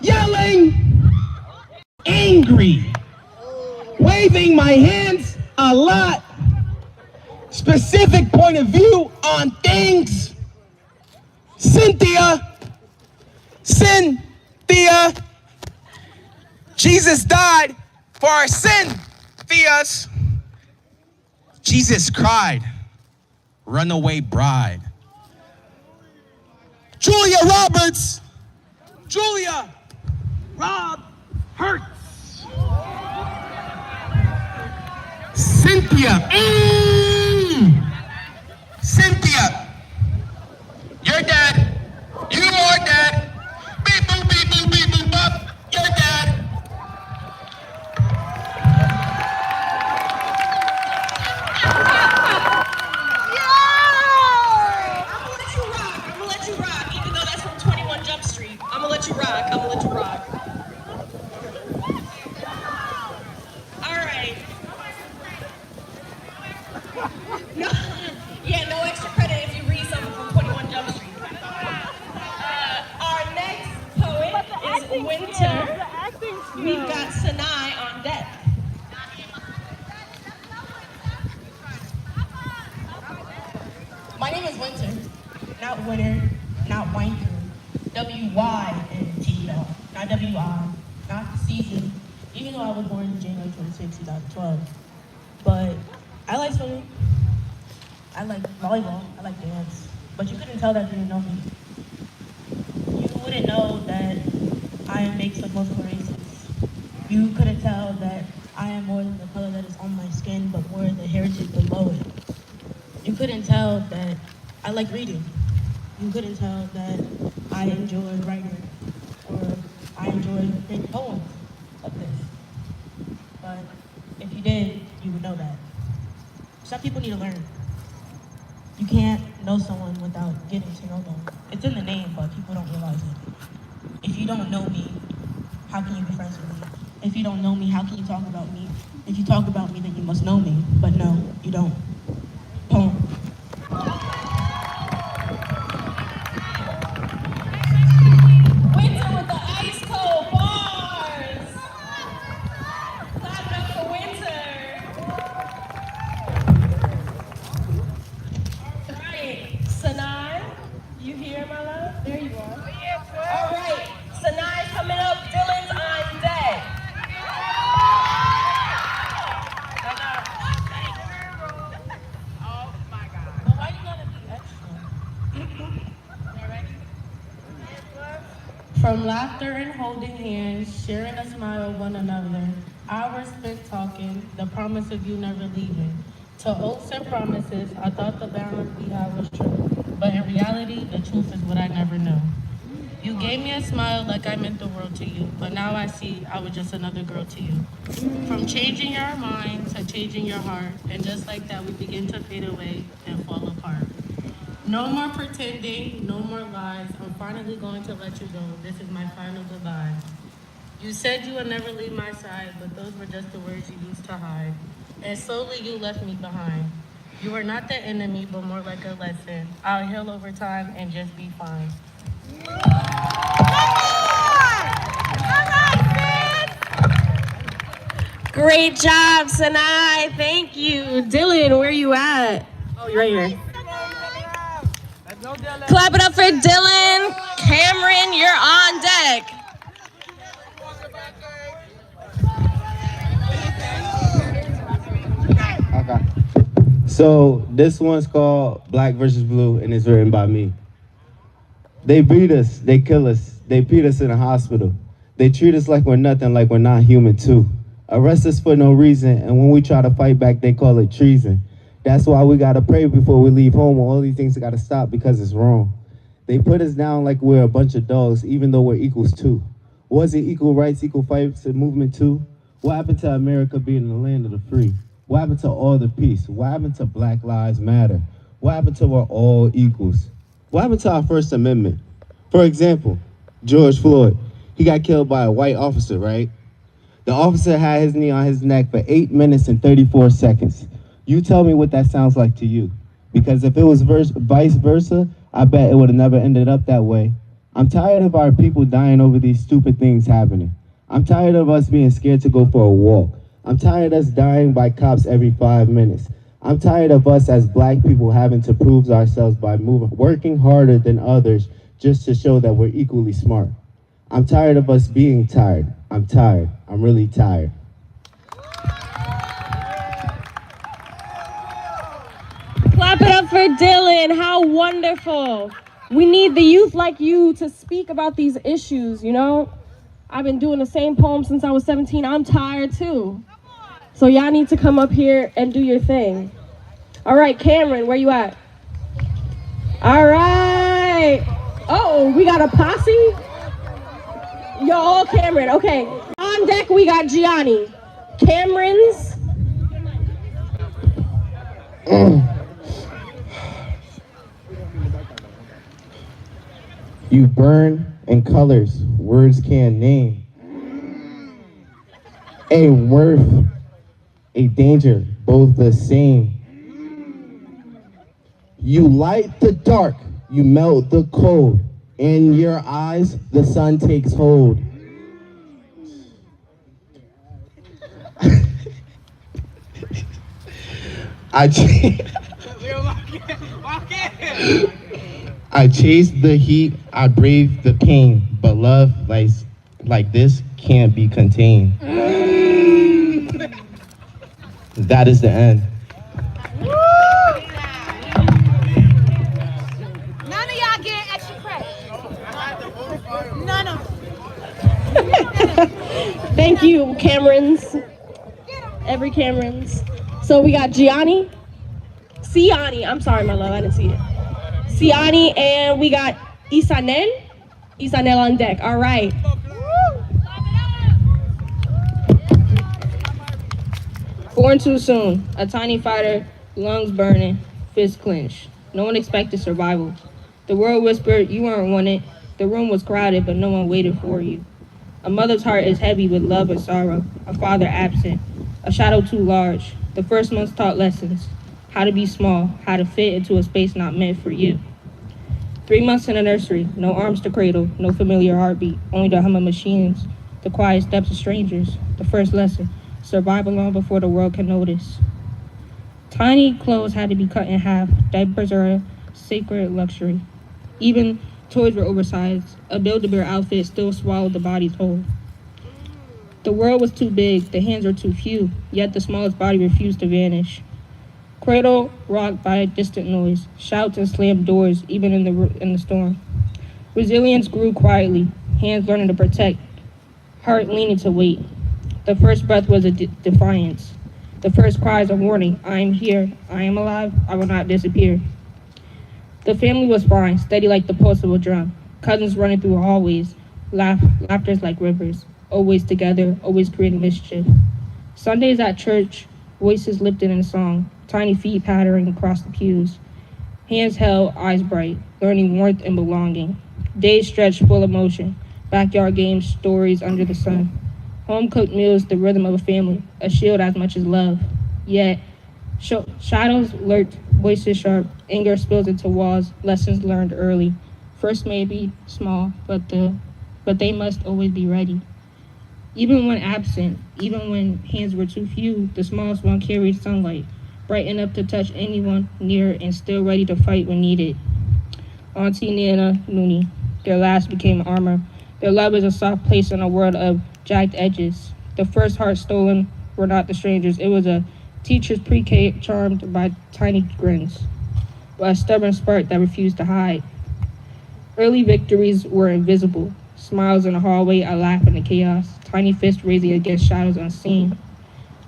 yelling, angry, waving my hands a lot, specific point of view on things. Cynthia, Jesus died for our sin, Theas. Jesus cried, runaway bride. Julia Roberts, Julia Rob Hurts. Cynthia, Cynthia, you're dead. You are dead. Beep boop, beep boop, beep boop, bop. You're dead. I'm gonna let you rock, even though that's from 21 Jump Street. I'm gonna let you rock. All right. No, yeah, no extra credit if you read something from 21 Jump Street. Our next poet is Winter. We've got Sinai on deck. My name is Winter, not Winter, not Winter. W-Y-N-T-E-R, not W-I, not season, even though I was born January 26, 2012. But I like swimming, I like volleyball, I like dance, but you couldn't tell that you didn't know me. You wouldn't know that I am mixed of multiple races. You couldn't tell that I am more than the color that is on my skin, but more the heritage below it. You couldn't tell that I like reading. You couldn't tell that I enjoy writing or I enjoy writing poems like this. But if you did, you would know that. Some people need to learn. You can't know someone without getting to know them. It's in the name, but people don't realize it. If you don't know me, how can you be friends with me? If you don't know me, how can you talk about me? If you talk about me, then you must know me. But no, you don't. Poem. Winter with the ice cold bars. Clap it up for Winter. All right, Sinai, you here, my love? There you are. All right, Sinai's coming up. Dylan's on deck. From laughter and holding hands, sharing a smile with one another, hours spent talking, the promise of you never leaving. To oaths and promises, I thought the balance we had was true, but in reality, the truth is what I never knew. You gave me a smile like I meant the world to you, but now I see I was just another girl to you. From changing your mind to changing your heart, and just like that, we begin to fade away and fall apart. No more pretending, no more lies. I'm finally going to let you go. This is my final goodbye. You said you would never leave my side, but those were just the words you used to hide. And slowly you left me behind. You were not the enemy, but more like a lesson. I'll heal over time and just be fine. Great job, Sinai. Thank you. Dylan, where you at? Oh, you're right here. Clap it up for Dylan. Cameron, you're on deck. Okay. So this one's called Black versus Blue, and it's written by me. They beat us, they kill us, they beat us in a hospital. They treat us like we're nothing, like we're not human too. Arrest us for no reason, and when we try to fight back, they call it treason. That's why we gotta pray before we leave home. All these things gotta stop because it's wrong. They put us down like we're a bunch of dogs, even though we're equals too. Was it equal rights, equal fights, and movement too? What happened to America being the land of the free? What happened to all the peace? What happened to Black Lives Matter? What happened to we're all equals? What happened to our First Amendment? For example, George Floyd, he got killed by a white officer, right? The officer had his knee on his neck for 8 minutes and 34 seconds. You tell me what that sounds like to you. Because if it was vice versa, I bet it would have never ended up that way. I'm tired of our people dying over these stupid things happening. I'm tired of us being scared to go for a walk. I'm tired of us dying by cops every 5 minutes. I'm tired of us as black people having to prove ourselves by working harder than others just to show that we're equally smart. I'm tired of us being tired. I'm tired. I'm really tired. Clap it up for Dylan. How wonderful. We need the youth like you to speak about these issues, you know? I've been doing the same poem since I was 17. I'm tired too. So y'all need to come up here and do your thing. All right, Cameron, where you at? All right. Oh, we got a posse? Yo, all Cameron. Okay. On deck, we got Gianni. Cameron's. You burn in colors words can't name. A worth, a danger, both the same. You light the dark, you melt the cold. In your eyes, the sun takes hold. I chase the heat, I brave the pain, but love like this can't be contained. That is the end. None of y'all getting extra credit. None of them. Thank you, Camerons. Every Camerons. So we got Gianni. Siani. I'm sorry, my love. I didn't see it. Siani, and we got Isanel. Isanel on deck. All right. Born too soon, a tiny fighter, lungs burning, fists clenched. No one expected survival. The world whispered, you weren't wanted. The room was crowded, but no one waited for you. A mother's heart is heavy with love and sorrow, a father absent, a shadow too large. The first months taught lessons, how to be small, how to fit into a space not meant for you. 3 months in a nursery, no arms to cradle, no familiar heartbeat, only the hum of machines, the quiet steps of strangers. The first lesson, survive long before the world can notice. Tiny clothes had to be cut in half. Diapers are a sacred luxury. Even toys were oversized. A Build-A-Bear outfit still swallowed the body's whole. The world was too big, the hands were too few, yet the smallest body refused to vanish. Cradle rocked by a distant noise, shouts and slammed doors, even in the storm. Resilience grew quietly, hands learning to protect, heart leaning to wait. The first breath was a defiance. The first cry is a warning. I am here. I am alive. I will not disappear. The family was fine, steady like the pulse of a drum. Cousins running through hallways, laughters like rivers. Always together, always creating mischief. Sundays at church, voices lifted in song. Tiny feet pattering across the pews. Hands held, eyes bright, learning warmth and belonging. Days stretched full of motion. Backyard games, stories under the sun. Home-cooked meals, the rhythm of a family, a shield as much as love. Yet, shadows lurked, voices sharp, anger spills into walls, lessons learned early. First may be small, but they must always be ready. Even when absent, even when hands were too few, the smallest one carried sunlight, bright enough to touch anyone near and still ready to fight when needed. Auntie Nana, Noonie, their last became armor. Their love is a soft place in a world of jagged edges. The first heart stolen were not the strangers. It was a teacher's pre-K charmed by tiny grins, a stubborn spark that refused to hide. Early victories were invisible. Smiles in the hallway, a laugh in the chaos, tiny fists raising against shadows unseen.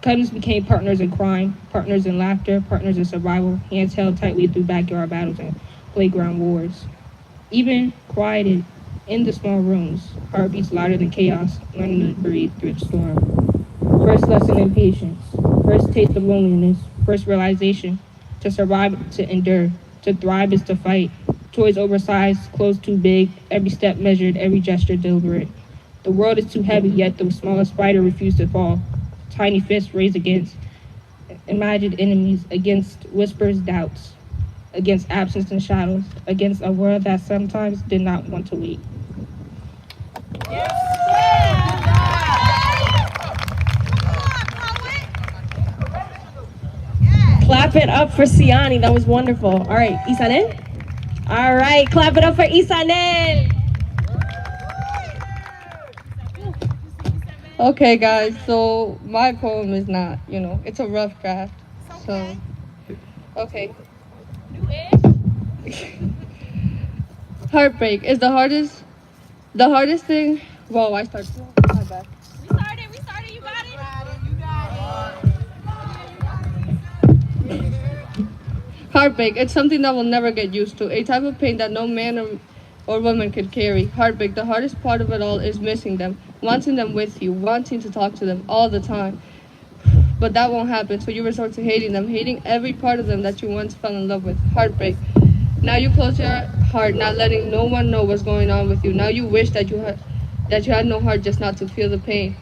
Cousins became partners in crime, partners in laughter, partners in survival, hands held tightly through backyard battles and playground wars. Even quieted in the small rooms, heartbeats louder than chaos, learning to breathe through the storm. First lesson in patience, first taste of loneliness, first realization, to survive, to endure, to thrive is to fight. Toys oversized, clothes too big, every step measured, every gesture deliberate. The world is too heavy, yet the smallest fighter refused to fall. Tiny fists raised against imagined enemies, against whispers, doubts, against absence and shadows, against a world that sometimes did not want to wait. Clap it up for Siani. That was wonderful. All right, Isanen. All right, clap it up for Isanen. Okay, guys, so my poem is not, it's a rough draft. So, okay. Heartbreak is the hardest thing. Whoa, I started. My bad. We started, you got it? Heartbreak, it's something that we'll never get used to, a type of pain that no man or woman could carry. Heartbreak, the hardest part of it all is missing them, wanting them with you, wanting to talk to them all the time. But that won't happen, so you resort to hating them, hating every part of them that you once fell in love with. Heartbreak. Now you close your heart, not letting no one know what's going on with you. Now you wish that you had no heart just not to feel the pain.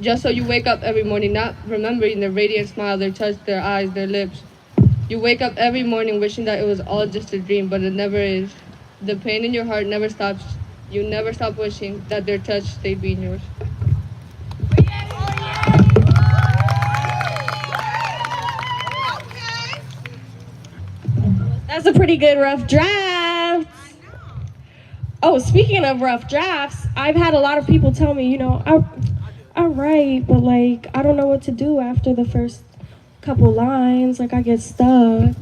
Just so you wake up every morning, not remembering their radiant smile, their touch, their eyes, their lips. You wake up every morning wishing that it was all just a dream, but it never is. The pain in your heart never stops. You never stop wishing that their touch stayed being yours. That's a pretty good rough draft. Oh, speaking of rough drafts, I've had a lot of people tell me, I write, but I don't know what to do after the first couple lines. I get stuck.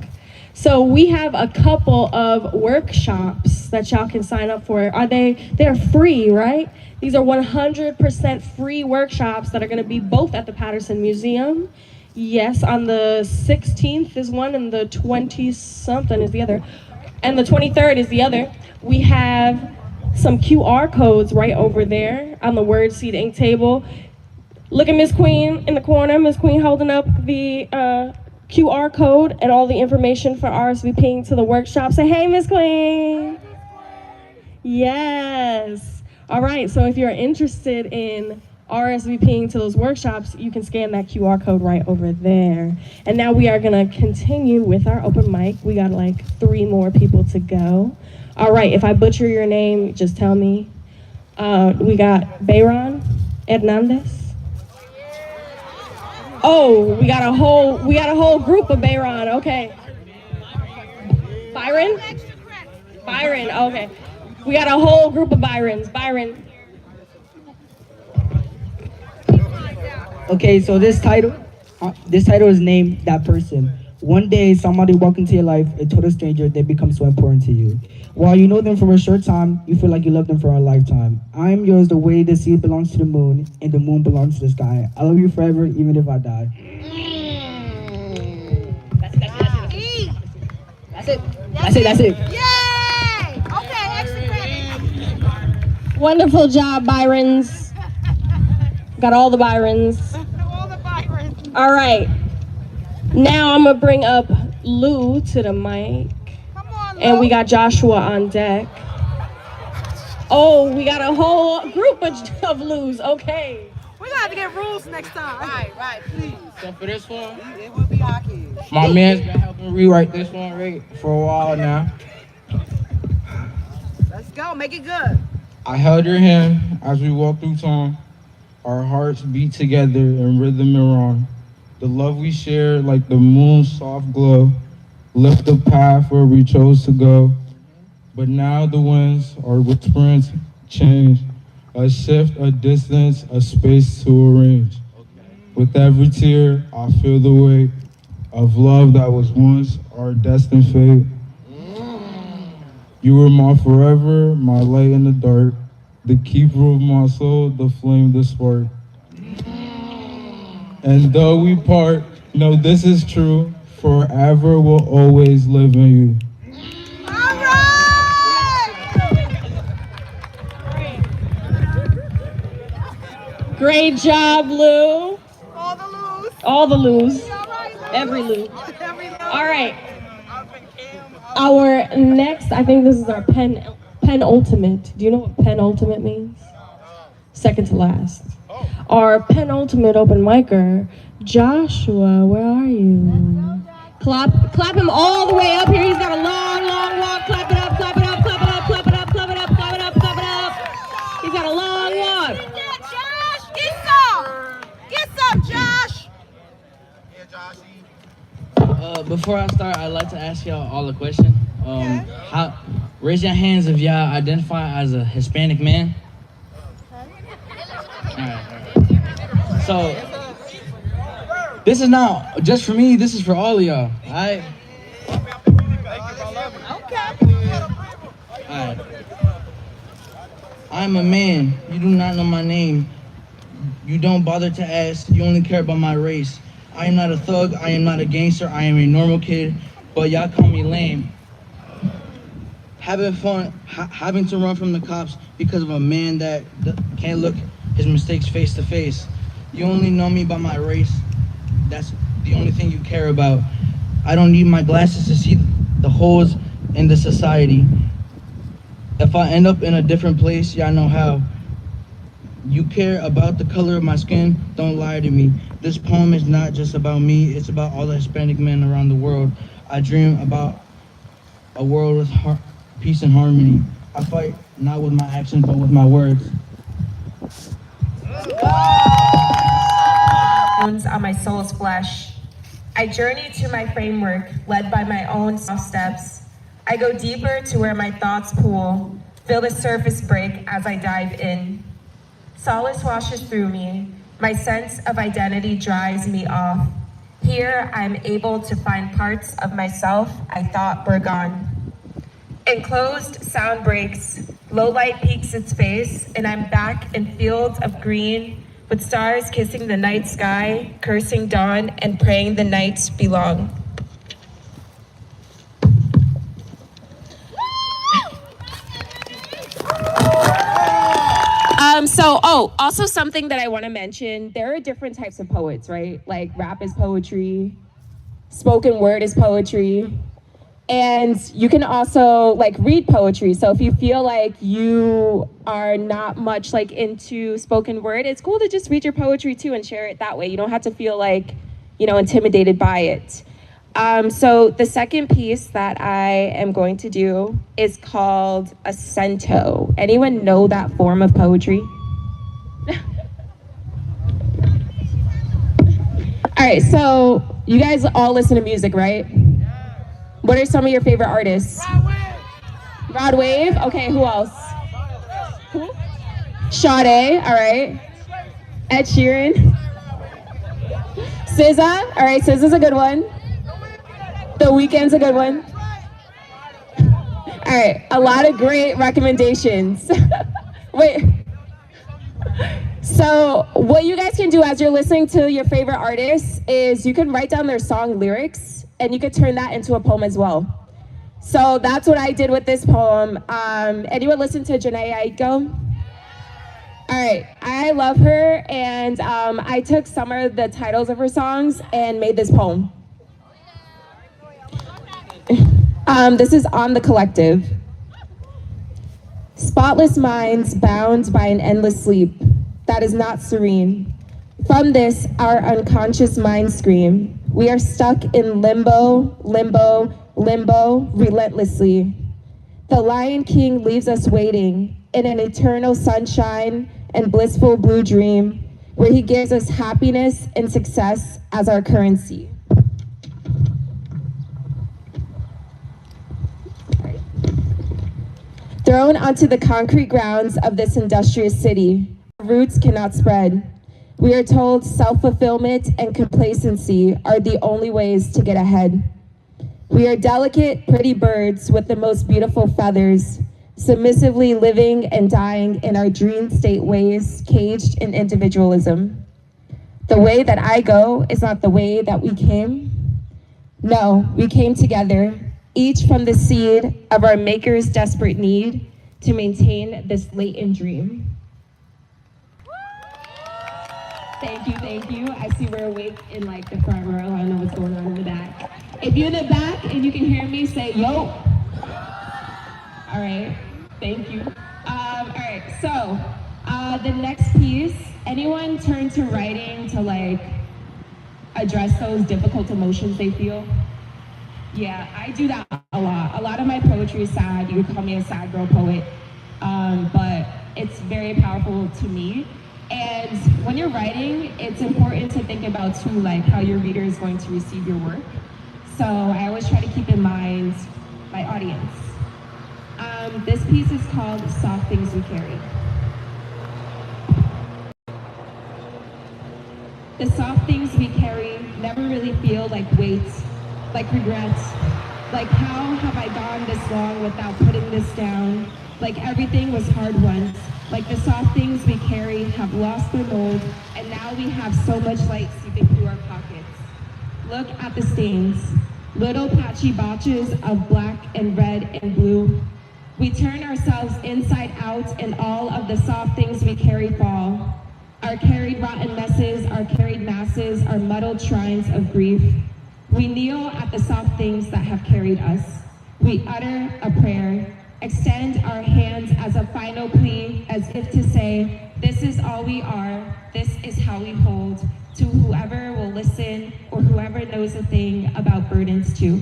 So we have a couple of workshops that y'all can sign up for. They're free, right? These are 100% free workshops that are going to be both at the Paterson Museum. Yes, on the 16th is one and the 20-something is the other. And the 23rd is the other. We have some QR codes right over there on the word seed ink table. Look at Miss Queen in the corner. Miss Queen holding up the QR code and all the information for RSVPing to the workshop. Say, hey, Miss Queen. Yes. All right, so if you're interested in RSVPing to those workshops, you can scan that QR code right over there. And now we are gonna continue with our open mic. We got 3 more people to go. All right, if I butcher your name, just tell me. We got Bayron Hernandez. Oh, we got a whole group of Bayron. Okay. Byron? Byron, okay. We got a whole group of Byrons. Byron. Okay, so this title is named That Person. One day, somebody walked into your life and told a stranger they become so important to you. While you know them for a short time, you feel like you love them for a lifetime. I am yours the way the sea belongs to the moon and the moon belongs to the sky. I love you forever, even if I die. That's it. Yay! Okay, extra credit. Wonderful job, Byrons. Got all the Byrons. All the Byrons. All right. Now I'm going to bring up Lou to the mic. Come on, Lou. And we got Joshua on deck. Oh, we got a whole group of Lou's. Okay. We're gonna have to get rules next time. Right, please. So for this one, It will be our kids. my man's been helping rewrite this one right for a while now. Let's go, make it good. I held your hand as we walked through time. Our hearts beat together in rhythm and rhyme. The love we shared like the moon's soft glow left the path where we chose to go. But now the winds are whispering change. A shift, a distance, a space to arrange. With every tear, I feel the weight of love that was once our destined fate. You were my forever, my light in the dark, the keeper of my soul, the flame, the spark. And though we part, know this is true, forever will always live in you. All right! Great job, Lou. All the Lou's. All the Lou's. All right, Lou. Every Lou. Every Lou. All right. Our next, I think this is our penultimate. Do you know what penultimate means? Second to last. Our penultimate open micer, Joshua, where are you? Clap him all the way up here. He's got a long, long walk. Clap it up, clap it up, clap it up, clap it up, clap it up, clap it up, clap it up. He's got a long before I start, I'd like to ask y'all all a question. Raise your hands if y'all identify as a Hispanic man. All right. So, this is not just for me, this is for all of y'all, all right? Alright. I'm a man. You do not know my name. You don't bother to ask. You only care about my race. I am not a thug. I am not a gangster. I am a normal kid. But y'all call me lame. Having fun, having to run from the cops because of a man that can't look his mistakes face to face. You only know me by my race. That's the only thing you care about. I don't need my glasses to see the holes in the society. If I end up in a different place, y'all know how. You care about the color of my skin, don't lie to me. This poem is not just about me, it's about all the Hispanic men around the world. I dream about a world with peace and harmony. I fight not with my actions, but with my words. On my soul's flesh. I journey to my framework, led by my own soft steps. I go deeper to where my thoughts pool, feel the surface break as I dive in. Solace washes through me, my sense of identity dries me off. Here I'm able to find parts of myself I thought were gone. Enclosed sound breaks, low light peaks its face, and I'm back in fields of green, with stars kissing the night sky, cursing dawn and praying the nights belong. Also something that I want to mention, there are different types of poets, right? Like rap is poetry, spoken word is poetry, and you can also like read poetry. So if you feel like you are not much like into spoken word, it's cool to just read your poetry too and share it that way. You don't have to feel like, intimidated by it. So the second piece that I am going to do is called a cento. Anyone know that form of poetry? All right, so you guys all listen to music, right? What are some of your favorite artists? Rod Wave. Okay, who else? Who? Sade, all right. Ed Sheeran. SZA, all right, SZA's a good one. The Weeknd's a good one. All right, a lot of great recommendations. Wait. So what you guys can do as you're listening to your favorite artists is you can write down their song lyrics and you could turn that into a poem as well. So that's what I did with this poem. Anyone listen to Janae Aiko? All right, I love her, and I took some of the titles of her songs and made this poem. This is On the Collective. Spotless minds bound by an endless sleep that is not serene. From this, our unconscious minds scream. We are stuck in limbo, limbo, limbo, relentlessly. The Lion King leaves us waiting in an eternal sunshine and blissful blue dream, where he gives us happiness and success as our currency. Thrown onto the concrete grounds of this industrious city, roots cannot spread. We are told self-fulfillment and complacency are the only ways to get ahead. We are delicate, pretty birds with the most beautiful feathers, submissively living and dying in our dream state ways, caged in individualism. The way that I go is not the way that we came. No, we came together, each from the seed of our maker's desperate need to maintain this latent dream. Thank you. I see we're awake in like the front row. I don't know what's going on in the back. If you're in the back and you can hear me, say yo. All right, thank you. All right, so the next piece, anyone turn to writing to like address those difficult emotions they feel? Yeah, I do that a lot. A lot of my poetry is sad. You would call me a sad girl poet, but it's very powerful to me. And when you're writing, it's important to think about too, like how your reader is going to receive your work. So I always try to keep in mind my audience. This piece is called Soft Things We Carry. The soft things we carry never really feel like weights, like regrets, like how have I gone this long without putting this down, like everything was hard once, like the soft things we carry have lost their mold, and now we have so much light seeping through our pockets. Look at the stains, little patchy botches of black and red and blue. We turn ourselves inside out and all of the soft things we carry fall. Our carried rotten messes, our carried masses, our muddled shrines of grief. We kneel at the soft things that have carried us. We utter a prayer, extend our hands as a final plea, as if to say, this is all we are, this is how we hold, to whoever will listen or whoever knows a thing about burdens too.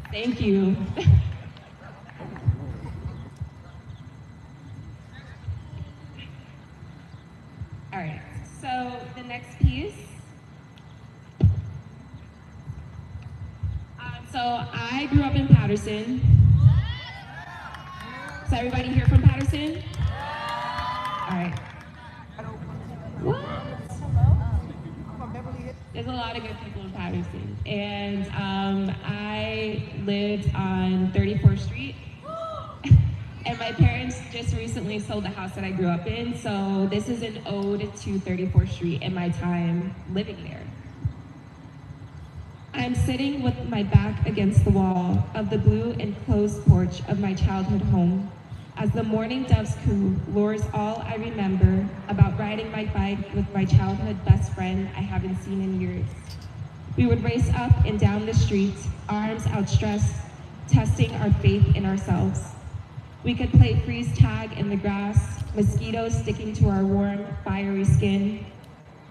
Thank you. All right, so the next piece. So I grew up in Paterson. Is everybody here from Paterson? All right. What? There's a lot of good people in Paterson. And I lived on 34th Street. And my parents just recently sold the house that I grew up in. So this is an ode to 34th Street and my time living there. I'm sitting with my back against the wall of the blue enclosed porch of my childhood home. As the morning dove's coo lures all I remember about riding my bike with my childhood best friend I haven't seen in years. We would race up and down the street, arms outstretched, testing our faith in ourselves. We could play freeze tag in the grass, mosquitoes sticking to our warm, fiery skin.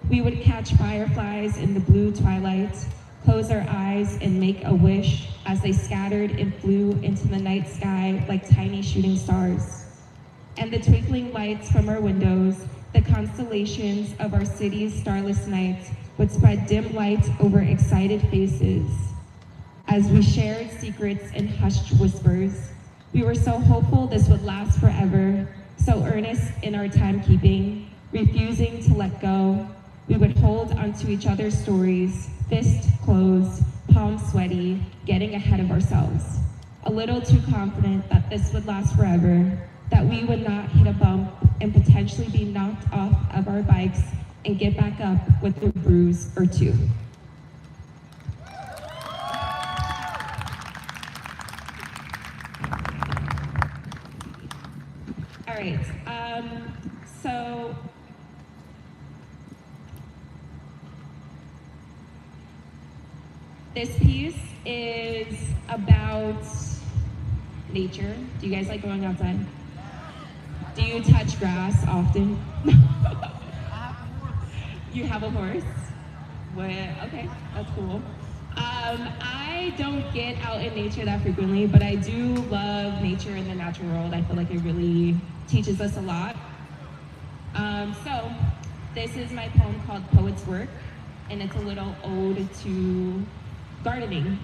We would catch fireflies in the blue twilight, close our eyes and make a wish as they scattered and flew into the night sky like tiny shooting stars. And the twinkling lights from our windows, the constellations of our city's starless night, would spread dim light over excited faces. As we shared secrets and hushed whispers, we were so hopeful this would last forever, so earnest in our timekeeping, refusing to let go. We would hold onto each other's stories, fist closed, palms sweaty, getting ahead of ourselves. A little too confident that this would last forever, that we would not hit a bump and potentially be knocked off of our bikes and get back up with a bruise or two. All right, so this piece is about nature. Do you guys like going outside? Do you touch grass often? You have a horse? What? Okay, that's cool. I don't get out in nature that frequently, but I do love nature and the natural world. I feel like it really teaches us a lot. So this is my poem called Poet's Work, and it's a little ode to gardening.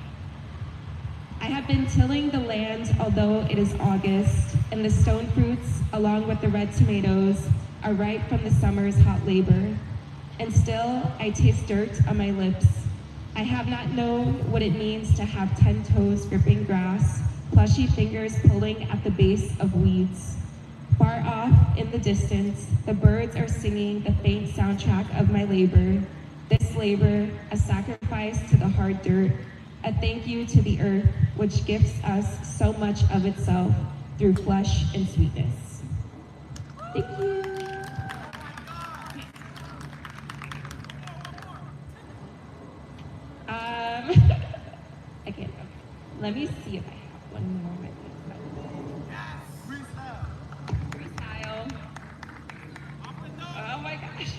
I have been tilling the land although it is August, and the stone fruits, along with the red tomatoes, are ripe from the summer's hot labor. And still, I taste dirt on my lips. I have not known what it means to have 10 toes gripping grass, plushy fingers pulling at the base of weeds. Far off in the distance, the birds are singing the faint soundtrack of my labor. This labor, a sacrifice to the hard dirt, a thank you to the earth, which gifts us so much of itself through flesh and sweetness. Thank you. I can't. Okay. Let me see if I have one more. Freestyle. Oh my gosh.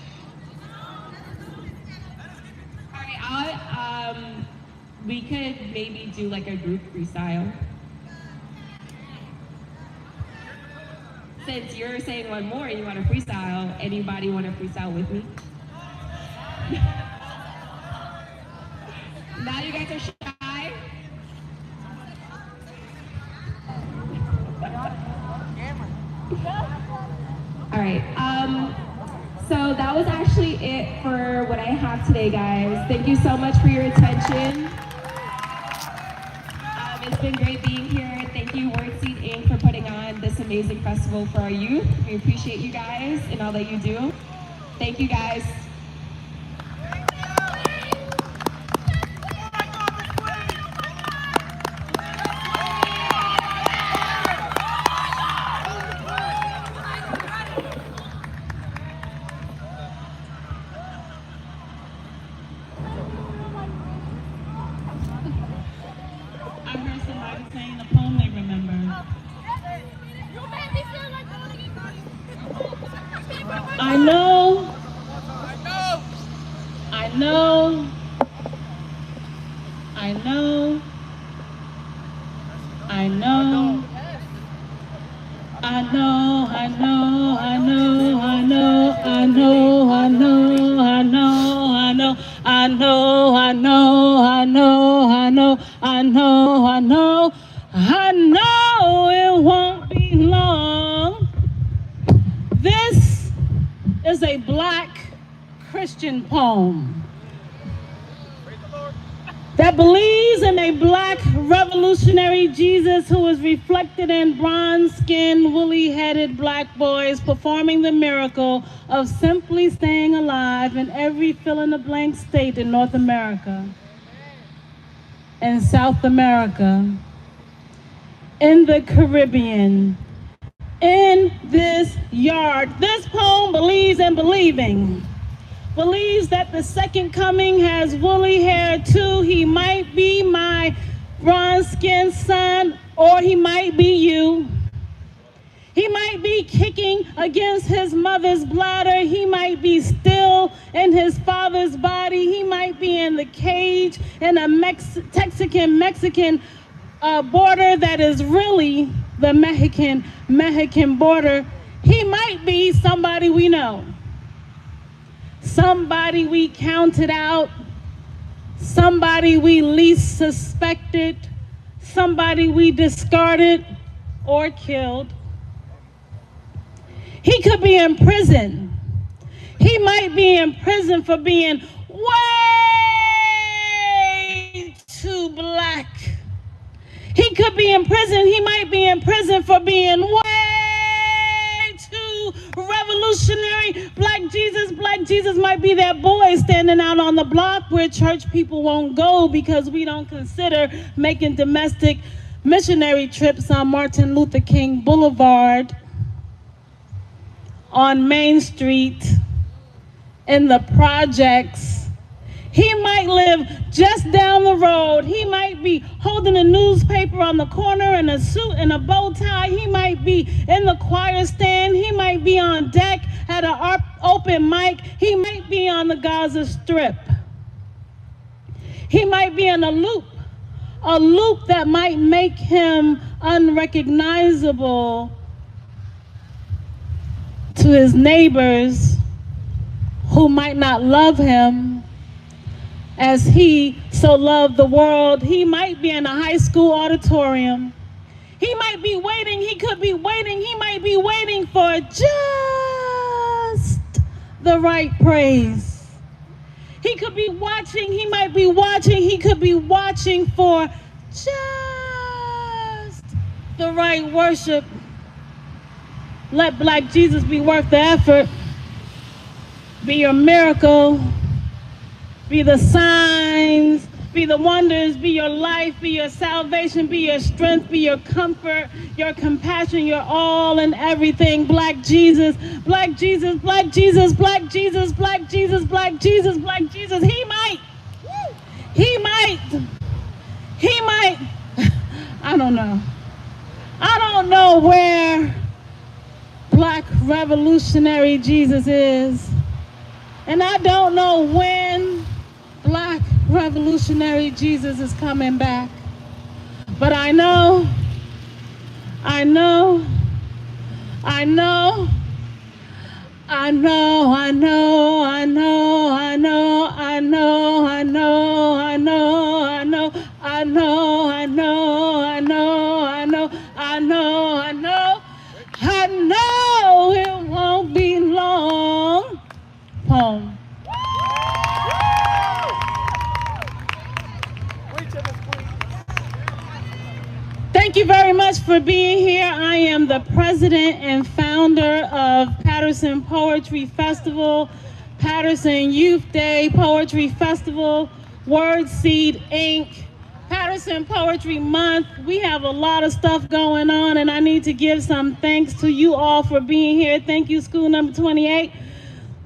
All right, we could maybe do like a group freestyle. since you're saying one more and you want to freestyle, anybody want to freestyle with me? Now you guys are shy. All right. So that was actually it for what I have today, guys. Thank you so much for your attention. It's been great being here. Thank you, WordSeed Inc. for putting on this amazing festival for our youth. We appreciate you guys and all that you do. Thank you, guys. I heard somebody saying a poem they remember. I know. I know. I know. I know. I know, I know, I know, I know, I know, I know, I know, I know, I know, I know, I know, I know, I know, I know, I know it won't be long. This is a Black Christian poem that believes in a Black revolutionary Jesus who is reflected in bronze-skinned, woolly-headed Black boys performing the miracle of simply staying alive in every fill-in-the-blank state in North America, in South America, in the Caribbean, in this yard. This poem believes in believing. Believes that the second coming has woolly hair too. He might be my bronze-skinned son, or he might be you. He might be kicking against his mother's bladder. He might be still in his father's body. He might be in the cage in a Mexican border that is really the Mexican border. He might be somebody we know. Somebody we counted out, somebody we least suspected, somebody we discarded or killed. He could be in prison. He might be in prison for being way too Black. He could be in prison. He might be in prison for being way too revolutionary. Black Jesus might be that boy standing out on the block where church people won't go because we don't consider making domestic missionary trips on Martin Luther King Boulevard, on Main Street, in the projects. He might live just down the road. He might be holding a newspaper on the corner in a suit and a bow tie. He might be in the choir stand. He might be on deck at an open mic. He might be on the Gaza Strip. He might be in a loop that might make him unrecognizable to his neighbors who might not love him as he so loved the world. He might be in a high school auditorium. He might be waiting, he could be waiting, he might be waiting for just the right praise. He could be watching, he might be watching, he could be watching for just the right worship. Let Black Jesus be worth the effort, be your miracle, be the signs, be the wonders, be your life, be your salvation, be your strength, be your comfort, your compassion, your all and everything. Black Jesus, Black Jesus, Black Jesus, Black Jesus, Black Jesus, Black Jesus, Black Jesus. He might, I don't know. I don't know where Black revolutionary Jesus is. And I don't know when Black revolutionary Jesus is coming back. But I know I know, I know, I know, I know, I know, I know, I know, I know, I know, I know, I know, I know, I know, I know, I know, I know it won't be long. Poem. Thank you very much for being here. I am the president and founder of Paterson Poetry Festival, Paterson Youth Day Poetry Festival, Word Seed Inc., Paterson Poetry Month. We have a lot of stuff going on, and I need to give some thanks to you all for being here. Thank you, School Number 28.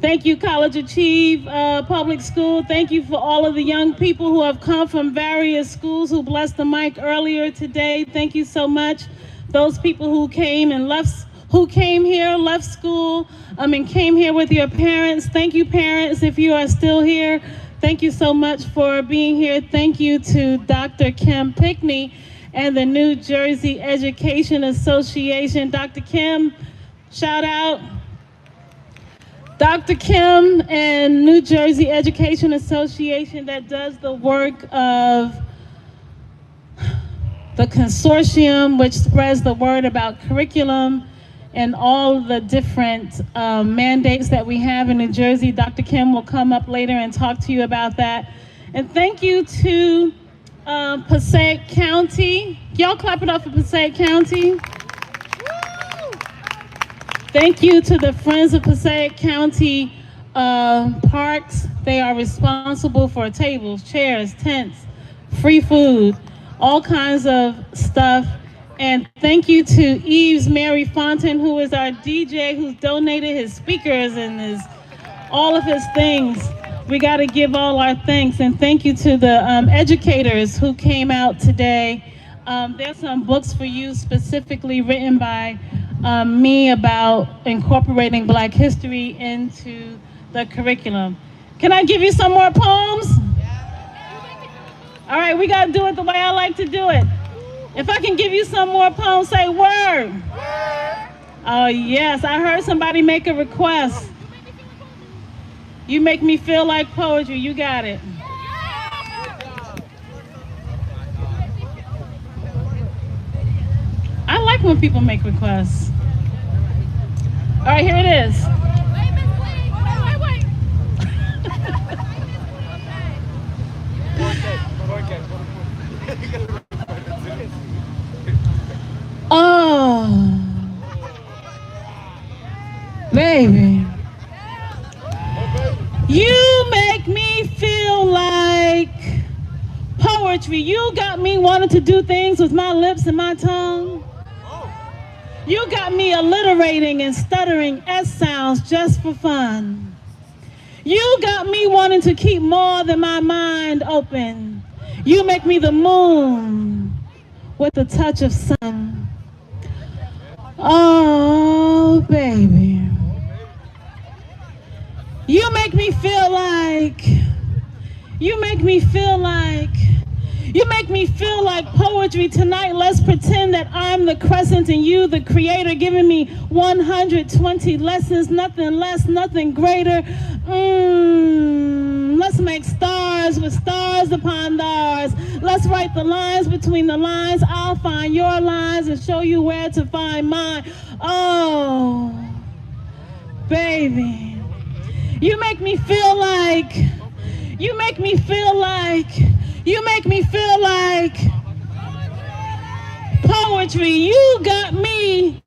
Thank you, College Achieve Public School. Thank you for all of the young people who have come from various schools who blessed the mic earlier today. Thank you so much. Those people who came and left, who came here, left school, and came here with your parents. Thank you, parents, if you are still here. Thank you so much for being here. Thank you to Dr. Kim Pickney and the New Jersey Education Association. Dr. Kim, shout out. Dr. Kim and New Jersey Education Association that does the work of the consortium, which spreads the word about curriculum and all the different mandates that we have in New Jersey. Dr. Kim will come up later and talk to you about that. And thank you to Passaic County. Y'all clap it up for Passaic County. Thank you to the Friends of Passaic County Parks. They are responsible for tables, chairs, tents, free food, all kinds of stuff. And thank you to Yves-Mary Fontin, who is our DJ, who's donated his speakers and all of his things. We got to give all our thanks. And thank you to the educators who came out today. There's some books for you specifically written by me about incorporating Black history into the curriculum. Can I give you some more poems? All right, we got to do it the way I like to do it. If I can give you some more poems, say word. Oh, yes, I heard somebody make a request. You make me feel like poetry. You got it. I like when people make requests. All right, here it is. Oh, baby. You make me feel like poetry. You got me wanting to do things with my lips and my tongue. You got me alliterating and stuttering S sounds just for fun. You got me wanting to keep more than my mind open. You make me the moon with a touch of sun. Oh, baby. You make me feel like, you make me feel like poetry tonight. Let's pretend that I'm the crescent and you the creator, giving me 120 lessons, nothing less, nothing greater. Let's make stars with stars upon stars. Let's write the lines between the lines. I'll find your lines and show you where to find mine. Oh, baby. You make me feel like, you make me feel like poetry. You got me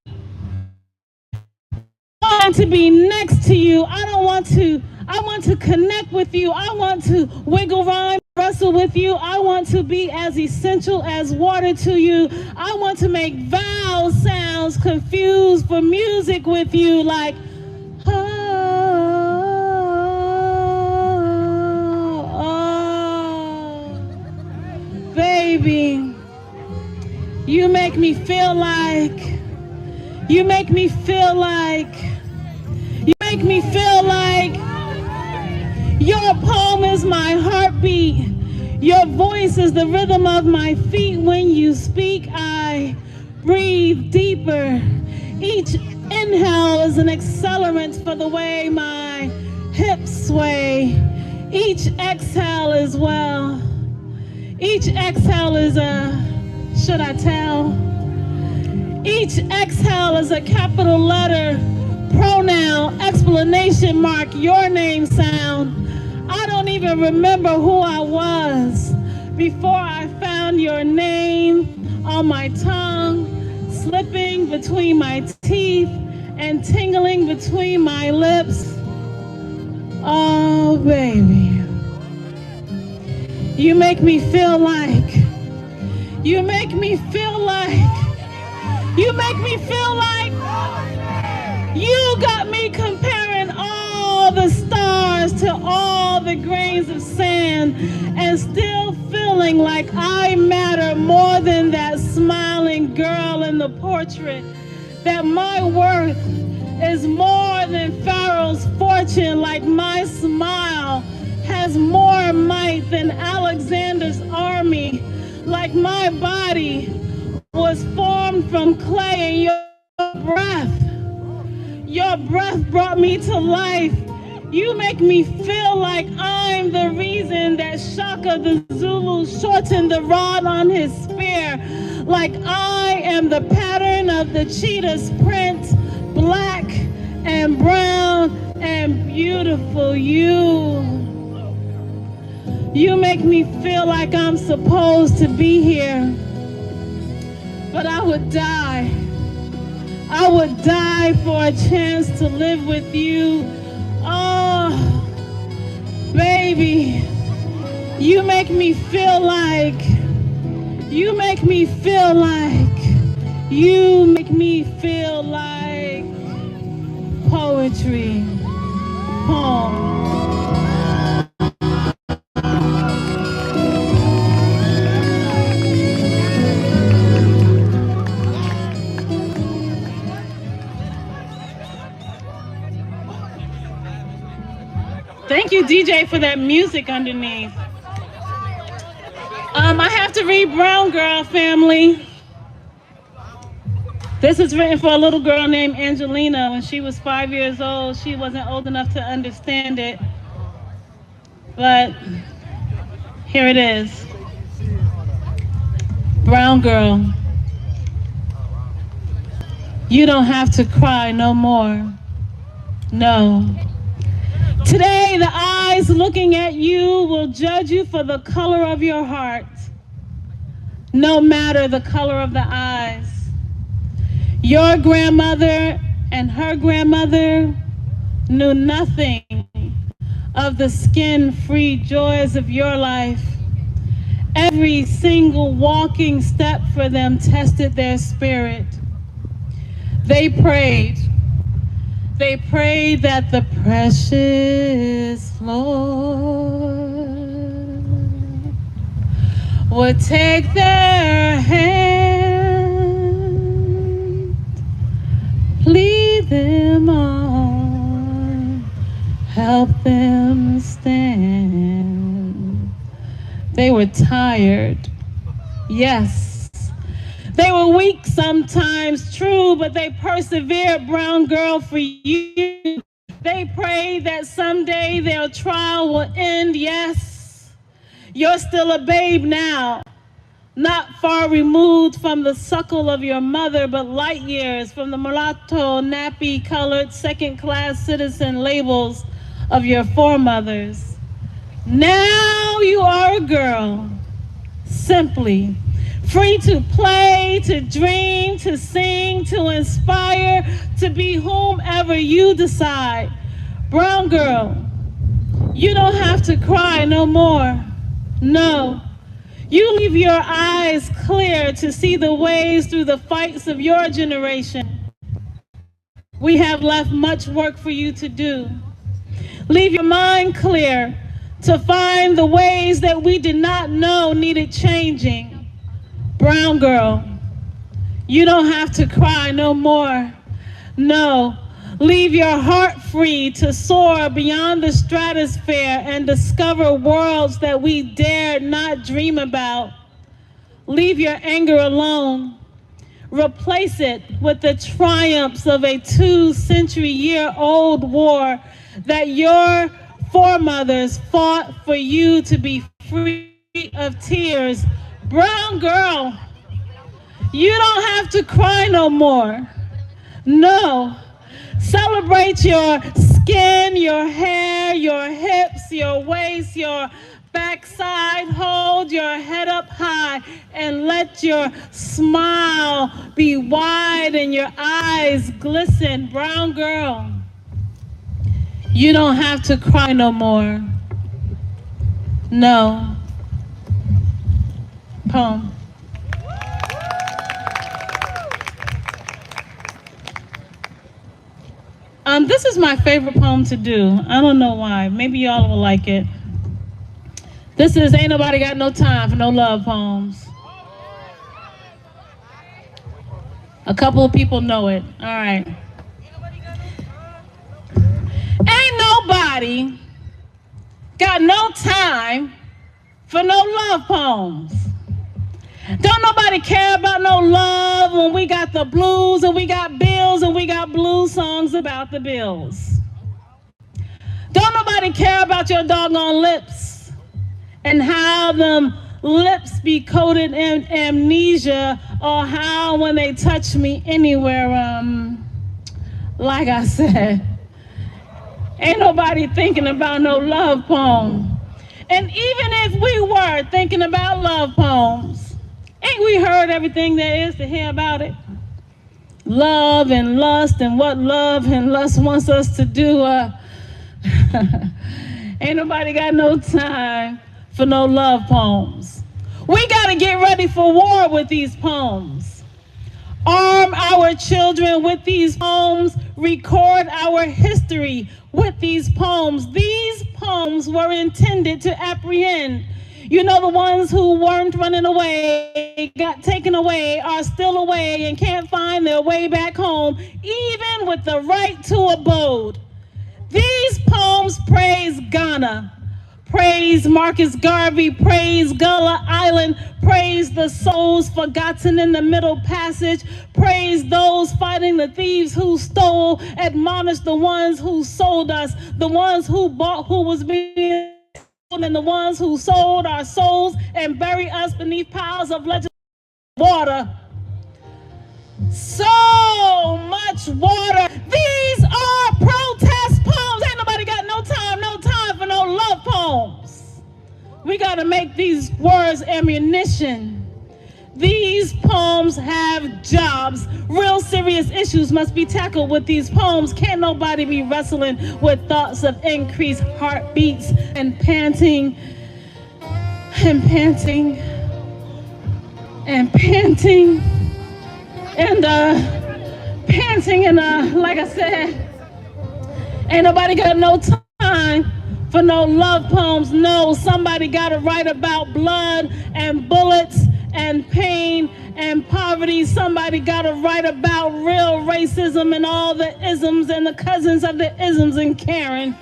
wanting to be next to you. I want to connect with you. I want to wiggle rhyme, wrestle with you. I want to be as essential as water to you. I want to make vowel sounds confused for music with you, like, baby, you make me feel like, you make me feel like, you make me feel like your poem is my heartbeat. Your voice is the rhythm of my feet. When you speak, I breathe deeper. Each inhale is an accelerant for the way my hips sway. Each exhale as well. Each exhale is a, should I tell? Each exhale is a capital letter, pronoun, explanation mark, your name sound. I don't even remember who I was before I found your name on my tongue, slipping between my teeth and tingling between my lips. Oh, baby. You make me feel like, you make me feel like, you make me feel like you got me comparing all the stars to all the grains of sand and still feeling like I matter more than that smiling girl in the portrait, that my worth is more than Pharaoh's fortune, like my smile has more might than Alexander's army, like my body was formed from clay and your breath brought me to life. You make me feel like I'm the reason that Shaka the Zulu shortened the rod on his spear, like I am the pattern of the cheetah's print, black and brown and beautiful. You make me feel like I'm supposed to be here, but I would die. I would die for a chance to live with you. Oh, baby, you make me feel like, you make me feel like, you make me feel like poetry, poem. Thank you, DJ, for that music underneath. I have to read Brown Girl, family. This is written for a little girl named Angelina. When she was 5 years old, she wasn't old enough to understand it. But here it is. Brown Girl. You don't have to cry no more. No. Today, the eyes looking at you will judge you for the color of your heart, no matter the color of the eyes. Your grandmother and her grandmother knew nothing of the skin-free joys of your life. Every single walking step for them tested their spirit. They prayed. They prayed that the precious Lord would take their hand, lead them on, help them stand. They were tired, yes. They were weak sometimes, true, but they persevered, Brown Girl, for you. They prayed that someday their trial will end, yes. You're still a babe now, not far removed from the suckle of your mother, but light years from the mulatto, nappy-colored, second-class citizen labels of your foremothers. Now you are a girl, simply free to play, to dream, to sing, to inspire, to be whomever you decide. Brown Girl, you don't have to cry no more. No. You leave your eyes clear to see the ways through the fights of your generation. We have left much work for you to do. Leave your mind clear to find the ways that we did not know needed changing. Brown Girl, you don't have to cry no more. No, leave your heart free to soar beyond the stratosphere and discover worlds that we dared not dream about. Leave your anger alone. Replace it with the triumphs of a 2-century-year-old war that your foremothers fought for you to be free of tears. Brown girl, you don't have to cry no more. No. Celebrate your skin, your hair, your hips, your waist, your backside. Hold your head up high and let your smile be wide and your eyes glisten. Brown girl, you don't have to cry no more. No. Poem. This is my favorite poem to do. I don't know why. Maybe y'all will like it. This is Ain't Nobody Got No Time for No Love poems. A couple of people know it. All right. Ain't nobody got no time for no love poems. Don't nobody care about no love when we got the blues and we got bills and we got blues songs about the bills. Don't nobody care about your doggone lips and how them lips be coated in amnesia, or how when they touch me anywhere, like I said, ain't nobody thinking about no love poem. And even if we were thinking about love poems, ain't we heard everything there is to hear about it? Love and lust and what love and lust wants us to do. Ain't nobody got no time for no love poems. We gotta get ready for war with these poems. Arm our children with these poems. Record our history with these poems. These poems were intended to apprehend. You know, the ones who weren't running away, got taken away, are still away and can't find their way back home, even with the right to abode. These poems praise Ghana, praise Marcus Garvey, praise Gullah Island, praise the souls forgotten in the Middle Passage, praise those fighting the thieves who stole, admonish the ones who sold us, the ones who bought who was being and the ones who sold our souls and bury us beneath piles of legislative water. So much water. These are protest poems. Ain't nobody got no time for no love poems. We gotta make these words ammunition. These poems have jobs. Real serious issues must be tackled with these poems. Can't nobody be wrestling with thoughts of increased heartbeats and panting and panting and panting and panting and like I said, ain't nobody got no time for no love poems. No, somebody gotta write about blood and bullets and pain and poverty. Somebody gotta write about real racism and all the isms and the cousins of the isms and Karen.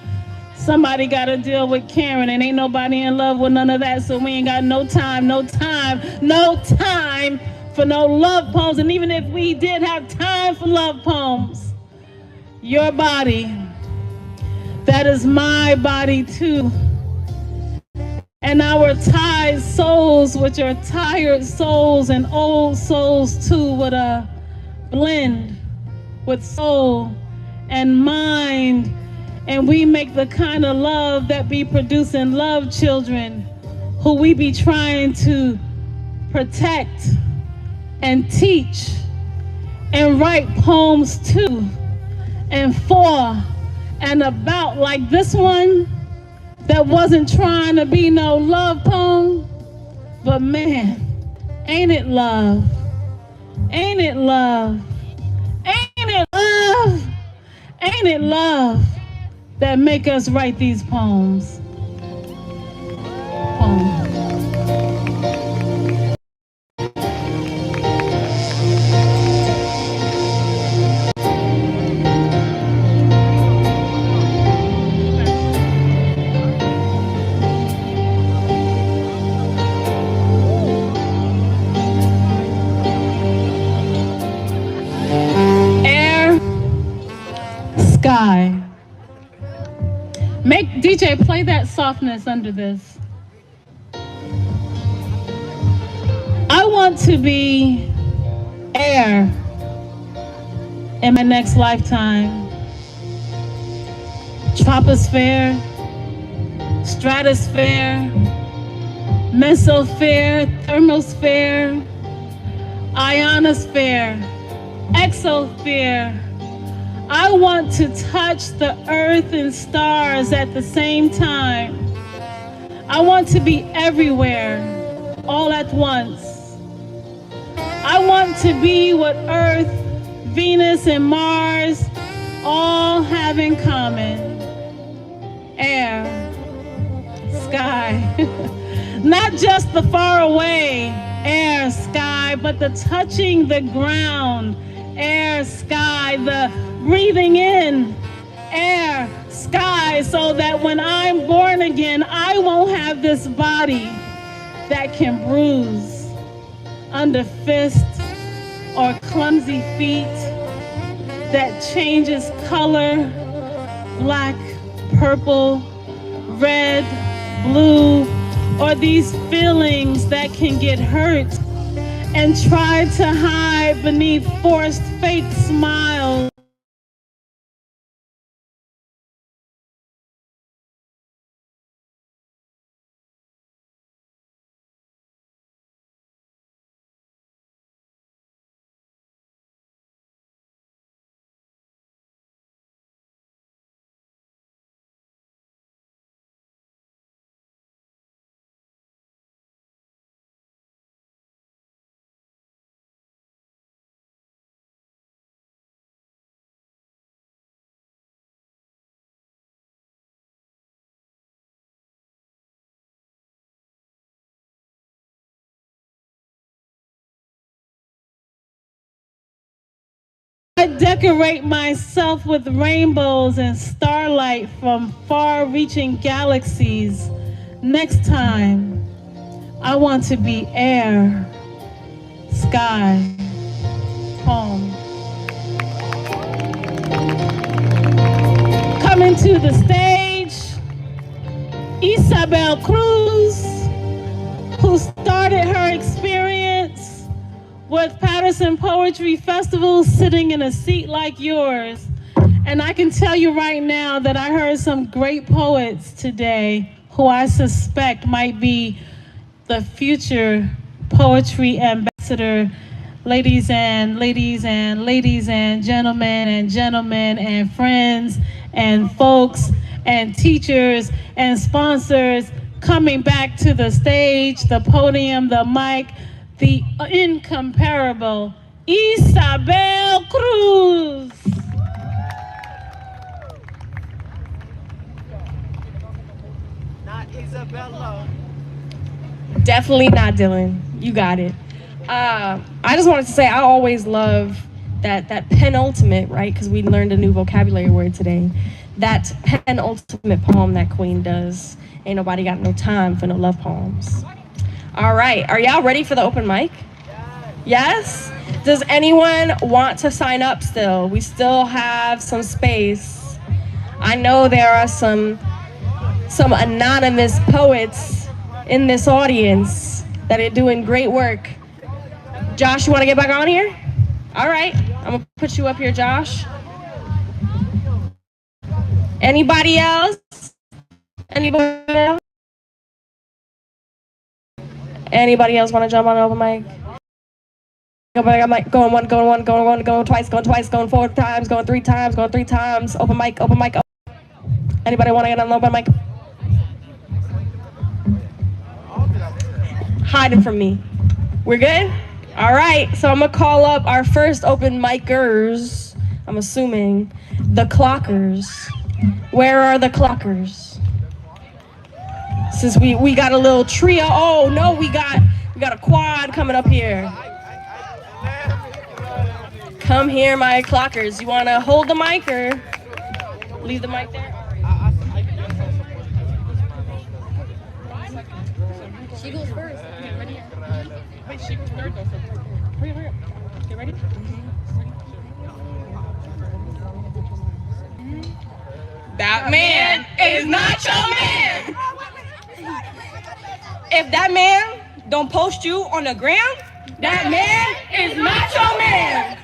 Somebody gotta deal with Karen, and ain't nobody in love with none of that, so we ain't got no time for no love poems. And even if we did have time for love poems, your body, that is my body too. And our tired souls, which are tired souls and old souls too, would blend with soul and mind. And we make the kind of love that be producing love children who we be trying to protect and teach and write poems to and for and about, like this one that wasn't trying to be no love poem, but man, ain't it love? Ain't it love? Ain't it love? Ain't it love that make us write these poems? DJ, play that softness under this. I want to be air in my next lifetime. Troposphere, stratosphere, mesosphere, thermosphere, ionosphere, exosphere. I want to touch the earth and stars at the same time. I want to be everywhere, all at once. I want to be what Earth, Venus, and Mars all have in common. Air, sky. Not just the far away air, sky, but the touching the ground, air, sky, the breathing in, air, sky, so that when I'm born again, I won't have this body that can bruise under fist or clumsy feet, that changes color, black, purple, red, blue, or these feelings that can get hurt and try to hide beneath forced fake smiles. I decorate myself with rainbows and starlight from far-reaching galaxies. Next time, I want to be air, sky, home. Coming to the stage, Isabel Cruz, who started her experience with Paterson Poetry Festival sitting in a seat like yours. And I can tell you right now that I heard some great poets today who I suspect might be the future poetry ambassador. Ladies and gentlemen and friends and folks and teachers and sponsors coming back to the stage, the podium, the mic, the incomparable Isabel Cruz. Not Isabella. Definitely not Dylan. You got it. I just wanted to say I always love that penultimate, right? Because we learned a new vocabulary word today. That penultimate poem that Queen does. Ain't nobody got no time for no love poems. All right, are y'all ready for the open mic? Yes? Does anyone want to sign up still? We still have some space. I know there are some anonymous poets in this audience that are doing great work. Josh, you want to get back on here? All right, I'm gonna put you up here, Josh. Anybody else? Anybody else? Anybody else want to jump on the open mic? Nobody got mic. Going one, going one, going one, going twice, going 4 times, going 3 times, going 3 times. Open mic, open mic. Anybody want to get on the open mic? Hiding from me. We're good? All right, so I'm gonna call up our first open micers. I'm assuming the clockers. Where are the clockers? Since we got a little trio. Oh no, we got a quad coming up here. Come here, my clockers. You wanna hold the mic or leave the mic there? She goes first. Okay, ready? Wait, she goes third though. Hurry up. Okay, ready? That man is not your man. If that man don't post you on the gram, that man is not your man.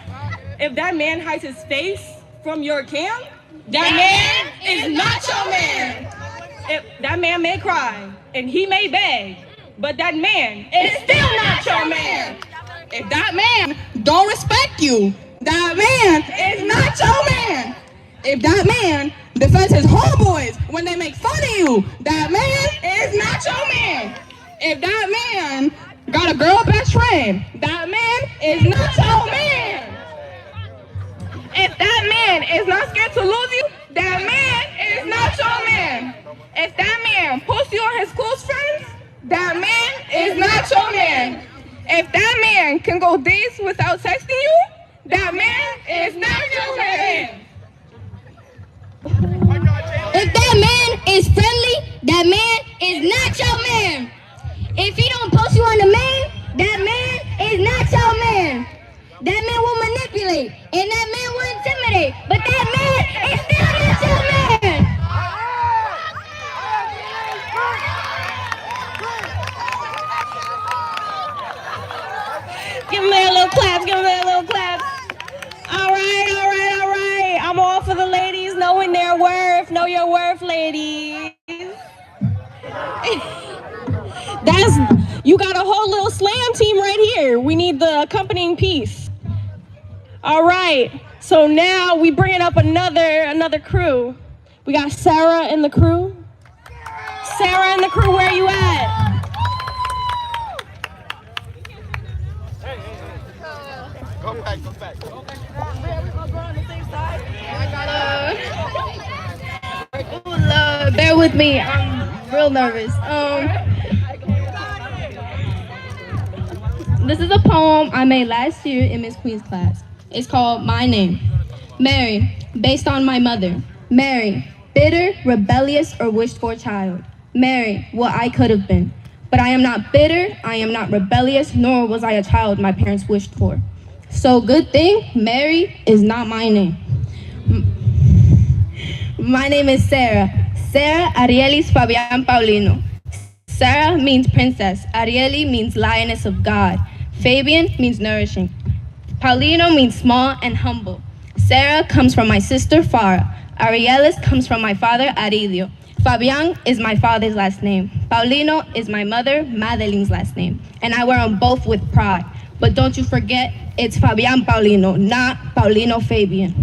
If that man hides his face from your cam, that man is not your man. If that man may cry and he may beg, but that man is still not your man. If that man don't respect you, that man is not your man. If that man defends his homeboys when they make fun of you, that man is not your man. If that man got a girl best friend, that man is not your man. If that man is not scared to lose you, that man is not your man. If that man posts you on his close friends, that man is not your man. If that man can go days without texting you, that man is not your man. If that man is friendly, that man is not your man. If he don't post you on the main, that man is not your man. That man will manipulate, and that man will intimidate, but that man is still not your man. Give me a little clap, give me a little clap. All right. I'm all for the ladies knowing their worth. Know your worth, ladies. You got a whole little slam team right here. We need the accompanying piece. All right, so now we bringing up another crew. We got Sarah in the crew. Sarah in the crew, where you at? Go back. Bear with me, I'm real nervous. This is a poem I made last year in Miss Queen's class. It's called My Name. Mary, based on my mother. Mary, bitter, rebellious, or wished for child. Mary, what I could have been. But I am not bitter, I am not rebellious, nor was I a child my parents wished for. So good thing, Mary is not my name. My name is Sarah. Sarah Arielis Fabian Paulino. Sarah means princess. Arieli means lioness of God. Fabian means nourishing. Paulino means small and humble. Sarah comes from my sister Farah. Arielis comes from my father Aridio. Fabian is my father's last name. Paulino is my mother Madeline's last name. And I wear them both with pride. But don't you forget, it's Fabian Paulino, not Paulino Fabian.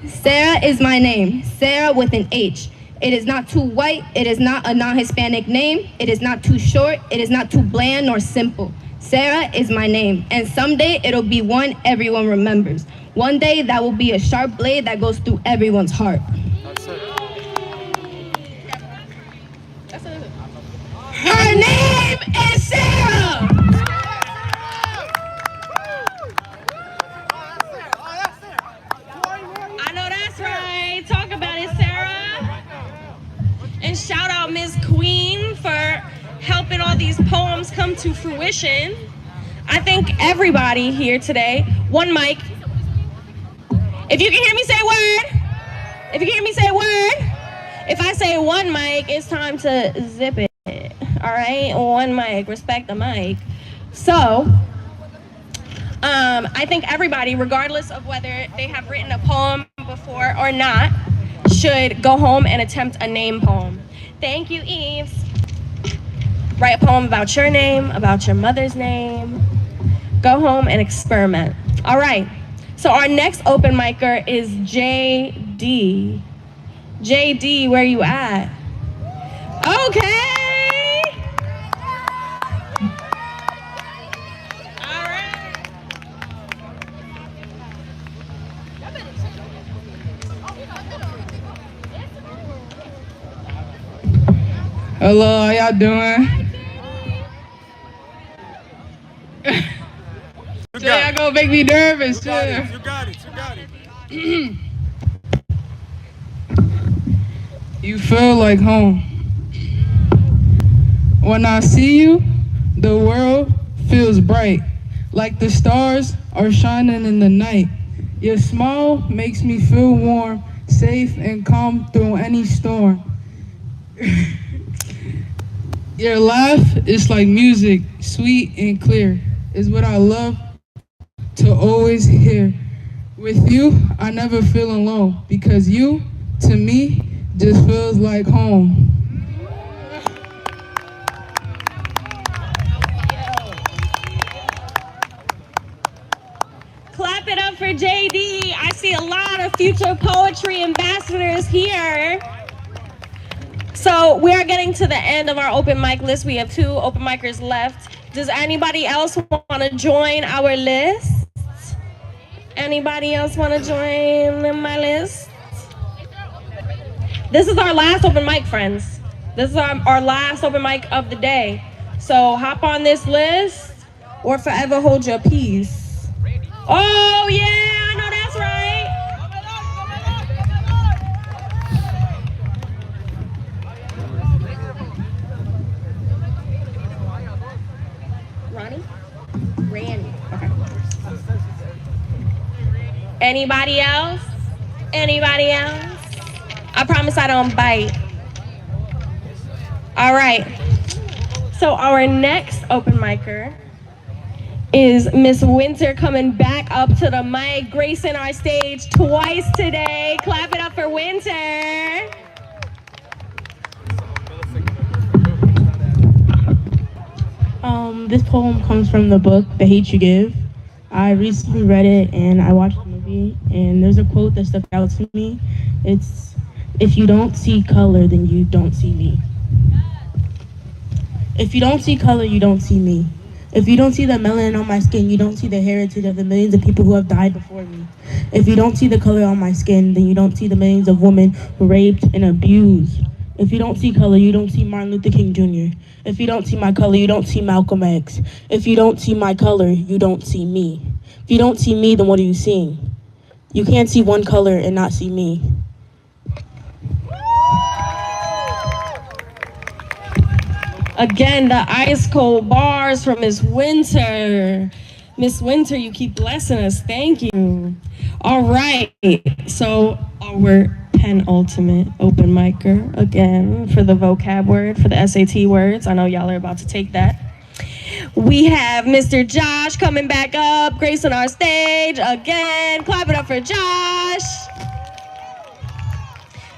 Sarah is my name, Sarah with an H. It is not too white, it is not a non-Hispanic name, it is not too short, it is not too bland nor simple. Sarah is my name, and someday it'll be one everyone remembers. One day that will be a sharp blade that goes through everyone's heart. Her name is Sarah! I know that's right. Talk about it, Sarah. And shout out Ms. Queen for helping all these poems come to fruition. I think everybody here today, one mic. If you can hear me say word. If you can hear me say word. If I say one mic, it's time to zip it. All right, one mic, respect the mic. So, I think everybody, regardless of whether they have written a poem before or not, should go home and attempt a name poem. Thank you, Yves. Write a poem about your name, about your mother's name. Go home and experiment. All right, so our next open micer is JD. JD, where you at? Okay. Hello, how y'all doing? Y'all gonna make me nervous, You got it. You feel like home. When I see you, the world feels bright, like the stars are shining in the night. Your smile makes me feel warm, safe and calm through any storm. Your laugh is like music, sweet and clear, is what I love to always hear. With you, I never feel alone, because you, to me, just feels like home. Clap it up for JD. I see a lot of future poetry ambassadors here. So we are getting to the end of our open mic list. We have 2 open micers left. Does anybody else want to join our list? Anybody else want to join my list? This is our last open mic, friends. This is our last open mic of the day. So hop on this list or forever hold your peace. Oh yeah, I know that's right. Ronnie? Randy. Okay. Anybody else? Anybody else? I promise I don't bite. All right. So our next open micer is Miss Winter, coming back up to the mic, gracing our stage twice today. Clap it up for Winter. This poem comes from the book, The Hate You Give. I recently read it and I watched the movie, and there's a quote that stuck out to me. It's, "If you don't see color, then you don't see me." If you don't see color, you don't see me. If you don't see the melanin on my skin, you don't see the heritage of the millions of people who have died before me. If you don't see the color on my skin, then you don't see the millions of women raped and abused. If you don't see color, you don't see Martin Luther King Jr. If you don't see my color, you don't see Malcolm X. If you don't see my color, you don't see me. If you don't see me, then what are you seeing? You can't see one color and not see me. Again, the ice cold bars from Miss Winter. Miss Winter, you keep blessing us. Thank you. All right. So our penultimate open micer, again, for the vocab word, for the SAT words. I know y'all are about to take that. We have Mr. Josh coming back up, gracing our stage again. Clap it up for Josh.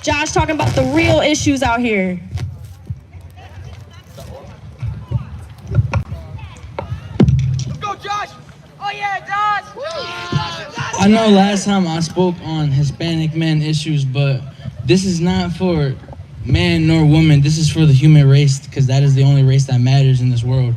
Josh talking about the real issues out here. Go, Josh! Oh yeah, Josh! I know last time I spoke on Hispanic men issues, but this is not for man nor woman. This is for the human race, because that is the only race that matters in this world.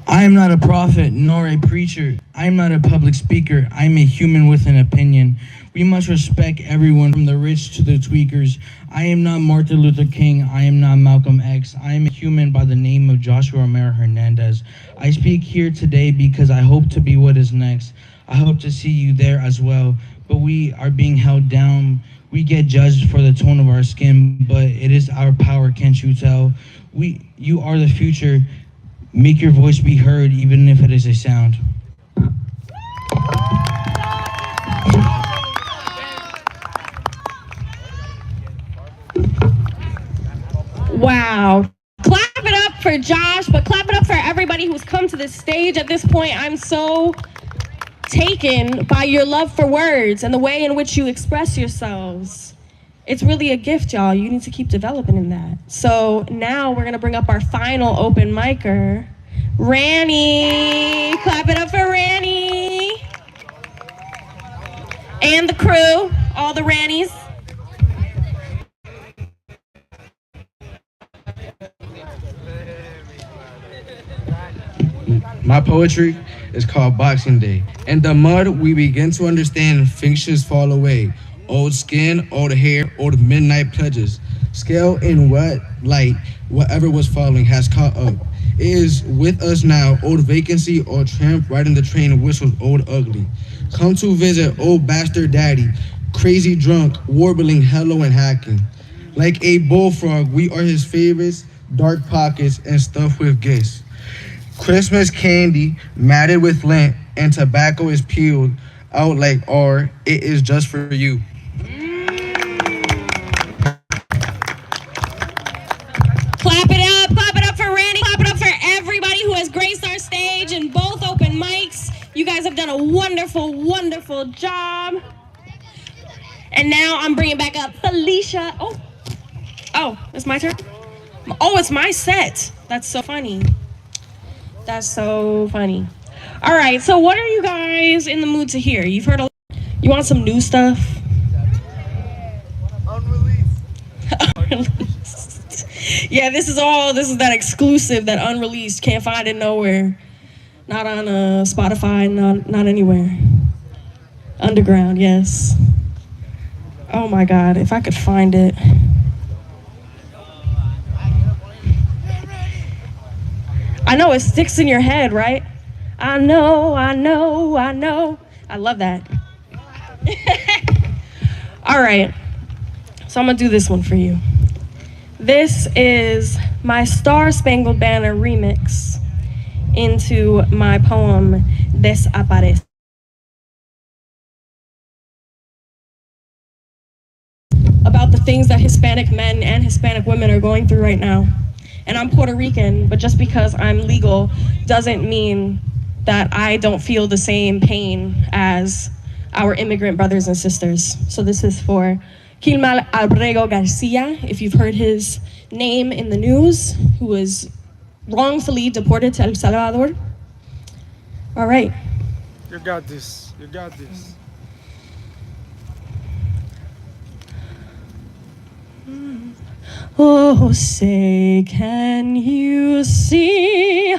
I am not a prophet nor a preacher. I am not a public speaker. I am a human with an opinion. We must respect everyone, from the rich to the tweakers. I am not Martin Luther King. I am not Malcolm X. I am a human by the name of Joshua Romero Hernandez. I speak here today because I hope to be what is next. I hope to see you there as well. But we are being held down. We get judged for the tone of our skin, but it is our power, can't you tell? You are the future. Make your voice be heard, even if it is a sound. Wow. Clap it up for Josh, but clap it up for everybody who's come to this stage at this point. I'm so taken by your love for words and the way in which you express yourselves. It's really a gift, y'all. You need to keep developing in that. So now we're going to bring up our final open micer, Ranny. Clap it up for Ranny. And the crew, all the Rannies. My poetry is called Boxing Day. In the mud, we begin to understand fictions fall away. Old skin, old hair, old midnight pledges. Scale in what light, whatever was falling has caught up. It is with us now, old vacancy, old tramp riding the train whistles old ugly. Come to visit old bastard daddy, crazy drunk, warbling hello and hacking. Like a bullfrog, we are his favorites, dark pockets and stuffed with gifts. Christmas candy, matted with lint, and tobacco is peeled out like R. It is just for you. Clap it up for Randy, clap it up for everybody who has graced our stage in both open mics. You guys have done a wonderful, wonderful job. And now I'm bringing back up Felicia. Oh, it's my turn? Oh, it's my set. That's so funny. That's so funny. All right, so what are you guys in the mood to hear? You've heard a lot. You want some new stuff? Unreleased. Yeah, this is that exclusive, that unreleased, can't find it nowhere. Not on Spotify, not anywhere. Underground, yes. Oh my God, if I could find it. I know, it sticks in your head, right? I know. I love that. All right, so I'm gonna do this one for you. This is my Star Spangled Banner remix into my poem, Desaparece. About the things that Hispanic men and Hispanic women are going through right now. And I'm Puerto Rican, but just because I'm legal doesn't mean that I don't feel the same pain as our immigrant brothers and sisters. So this is for Gilmar Abrego Garcia, if you've heard his name in the news, who was wrongfully deported to El Salvador. All right. You got this. You got this. Oh, say, can you see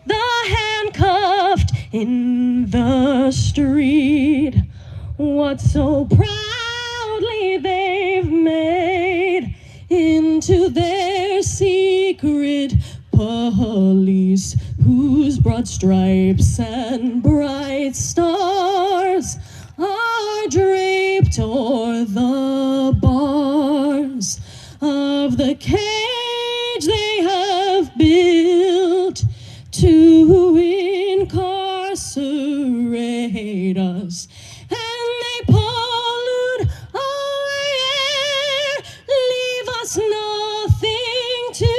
the handcuffed in the street? What so proudly they've made into their secret police, whose broad stripes and bright stars are draped o'er the bars of the cage they have built to incarcerate us. And they pollute our air, leave us nothing to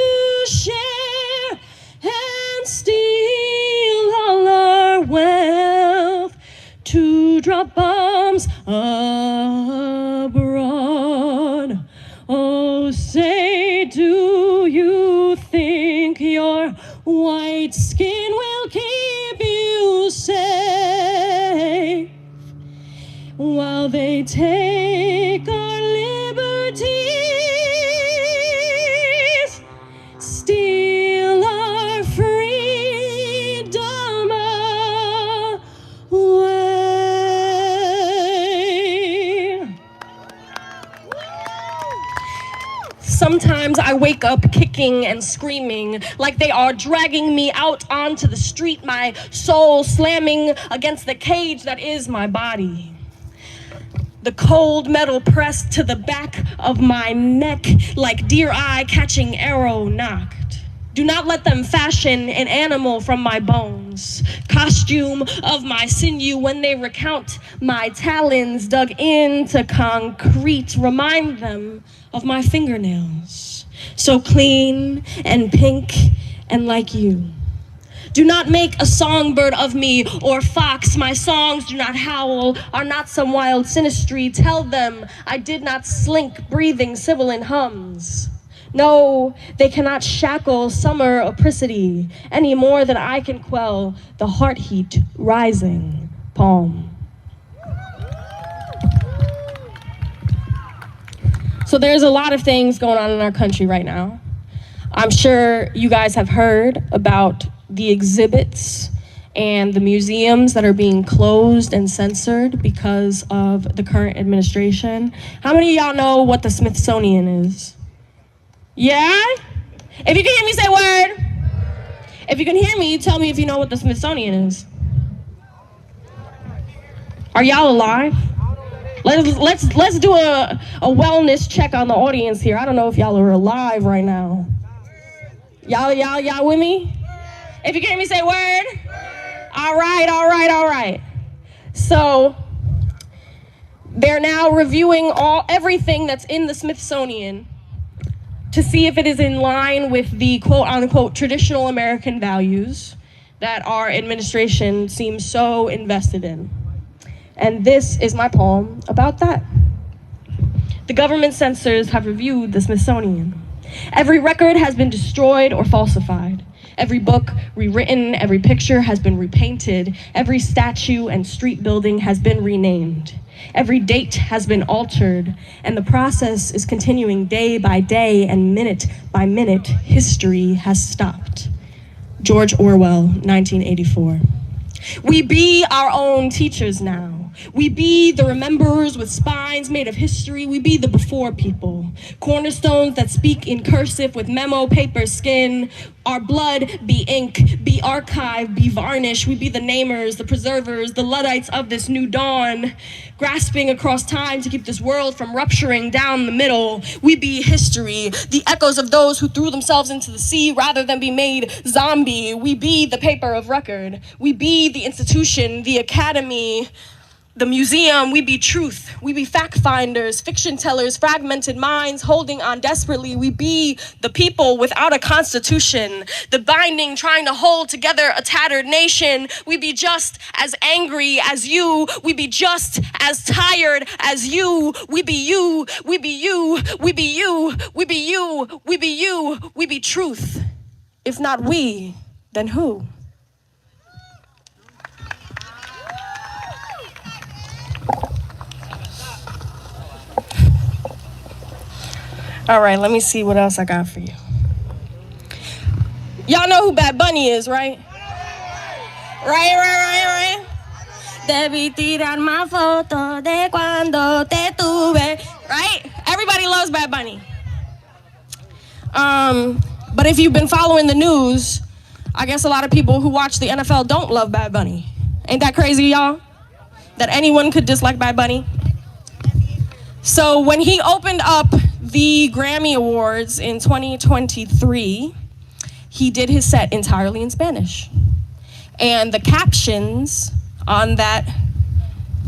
share, and steal all our wealth to drop bombs abroad. Oh, say, do you think your white skin will keep you safe while they take our liberties, steal our freedom away? Sometimes I wake up kicking and screaming like they are dragging me out onto the street, my soul slamming against the cage that is my body. The cold metal pressed to the back of my neck like deer eye catching arrow knocked. Do not let them fashion an animal from my bones, costume of my sinew when they recount my talons dug into concrete. Remind them of my fingernails, so clean and pink and like you. Do not make a songbird of me or fox. My songs do not howl, are not some wild sinistry. Tell them I did not slink, breathing sibilant hums. No, they cannot shackle summer apricity any more than I can quell the heart heat rising palm. So there's a lot of things going on in our country right now. I'm sure you guys have heard about the exhibits and the museums that are being closed and censored because of the current administration. How many of y'all know what the Smithsonian is? Yeah? If you can hear me, say word. If you can hear me, tell me if you know what the Smithsonian is. Are y'all alive? Let's do a wellness check on the audience here. I don't know if y'all are alive right now. Y'all with me? If you can hear me, say word. All All right. So they're now reviewing everything that's in the Smithsonian to see if it is in line with the quote-unquote traditional American values that our administration seems so invested in. And this is my poem about that. The government censors have reviewed the Smithsonian. Every record has been destroyed or falsified. Every book rewritten, every picture has been repainted, every statue and street building has been renamed. Every date has been altered, and the process is continuing day by day and minute by minute. History has stopped. George Orwell, 1984. We be our own teachers now. We be the rememberers with spines made of history. We be the before people. Cornerstones that speak in cursive with memo paper skin. Our blood be ink, be archive, be varnish. We be the namers, the preservers, the Luddites of this new dawn. Grasping across time to keep this world from rupturing down the middle. We be history, the echoes of those who threw themselves into the sea rather than be made zombie. We be the paper of record. We be the institution, the academy, the museum. We be truth. We be fact finders, fiction tellers, fragmented minds holding on desperately. We be the people without a constitution, the binding trying to hold together a tattered nation. We be just as angry as you. We be just as tired as you. We be you. We be you. We be you. We be you. We be you. We be truth. If not we, then who? All right, let me see what else I got for you. Y'all know who Bad Bunny is, right? Right. Debí tirar más fotos de cuando te tuve. Right? Everybody loves Bad Bunny. But if you've been following the news, I guess a lot of people who watch the NFL don't love Bad Bunny. Ain't that crazy, y'all? That anyone could dislike Bad Bunny? So when he opened up the Grammy Awards in 2023, he did his set entirely in Spanish. And the captions on that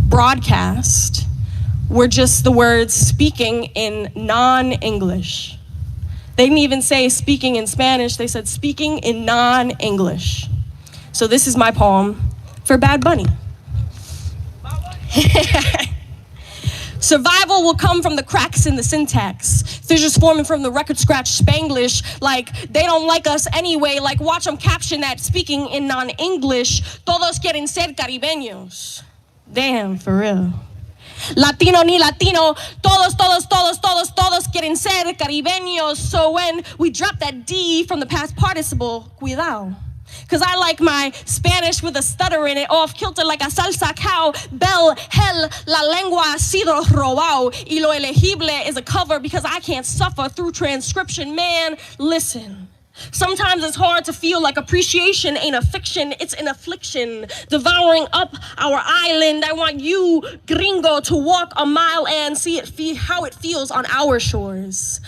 broadcast were just the words speaking in non-English. They didn't even say speaking in Spanish, they said speaking in non-English. So this is my poem for Bad Bunny. Survival will come from the cracks in the syntax. Fissures forming from the record scratch Spanglish. Like, they don't like us anyway. Like, watch them caption that speaking in non-English. Todos quieren ser caribeños. Damn, for real. Latino ni latino. Todos quieren ser caribeños. So when we drop that D from the past participle, cuidado. Cause I like my Spanish with a stutter in it, off kilter like a salsa cow. Bel, hell, la lengua ha sido robado. Y lo elegible is a cover because I can't suffer through transcription. Man, listen. Sometimes it's hard to feel like appreciation ain't a fiction, it's an affliction. Devouring up our island. I want you, gringo, to walk a mile and see how it feels on our shores.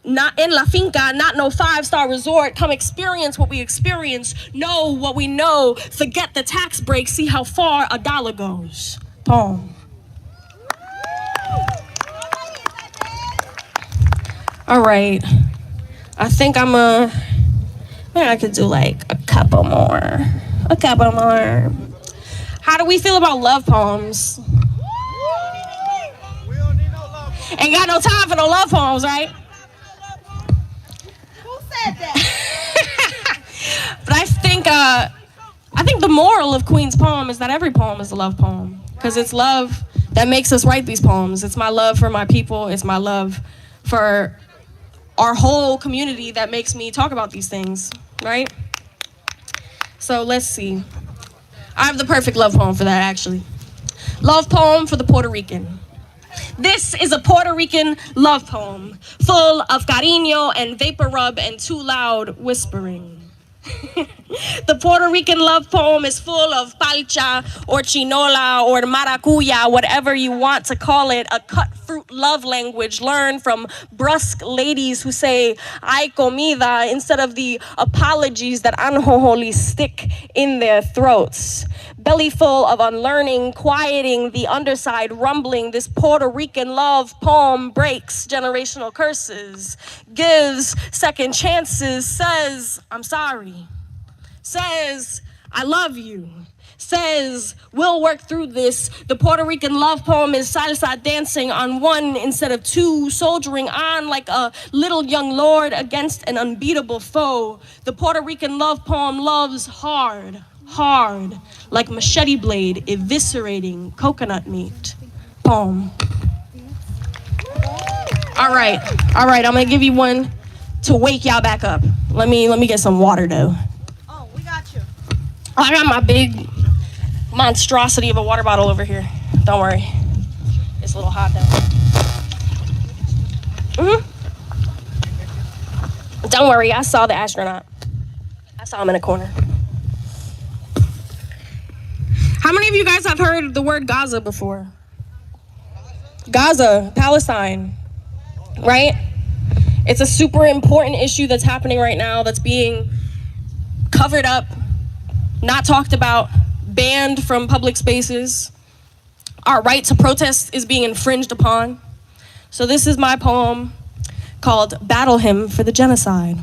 Not in La Finca, not no 5-star resort. Come experience what we experience. Know what we know. Forget the tax break. See how far a dollar goes. Poem. All right. I think maybe I could do like a couple more. How do we feel about love poems? Ain't got no time for no love poems, right? But I think the moral of Queen's poem is that every poem is a love poem, because it's love that makes us write these poems. It's my love for my people. It's my love for our whole community that makes me talk about these things, right? So let's see. I have the perfect love poem for that, actually. Love poem for the Puerto Rican. This is a Puerto Rican love poem, full of cariño and vapor rub and too loud whispering. The Puerto Rican love poem is full of palcha or chinola or maracuya, whatever you want to call it, a cut fruit love language learned from brusque ladies who say ay comida instead of the apologies that anjojoli stick in their throats. Belly full of unlearning, quieting the underside rumbling, this Puerto Rican love poem breaks generational curses, gives second chances, says, I'm sorry, says, I love you, says, we'll work through this. The Puerto Rican love poem is salsa dancing on one instead of two, soldiering on like a little young lord against an unbeatable foe. The Puerto Rican love poem loves hard, hard, like machete blade eviscerating coconut meat. Poem. All right, I'm gonna give you one to wake y'all back up. Let me get some water though. Oh, we got you. I got my big monstrosity of a water bottle over here. Don't worry. It's a little hot though. Don't worry, I saw the astronaut. I saw him in a corner. How many of you guys have heard the word Gaza before? Gaza, Palestine, right? It's a super important issue that's happening right now that's being covered up, not talked about, banned from public spaces. Our right to protest is being infringed upon. So this is my poem called Battle Hymn for the Genocide.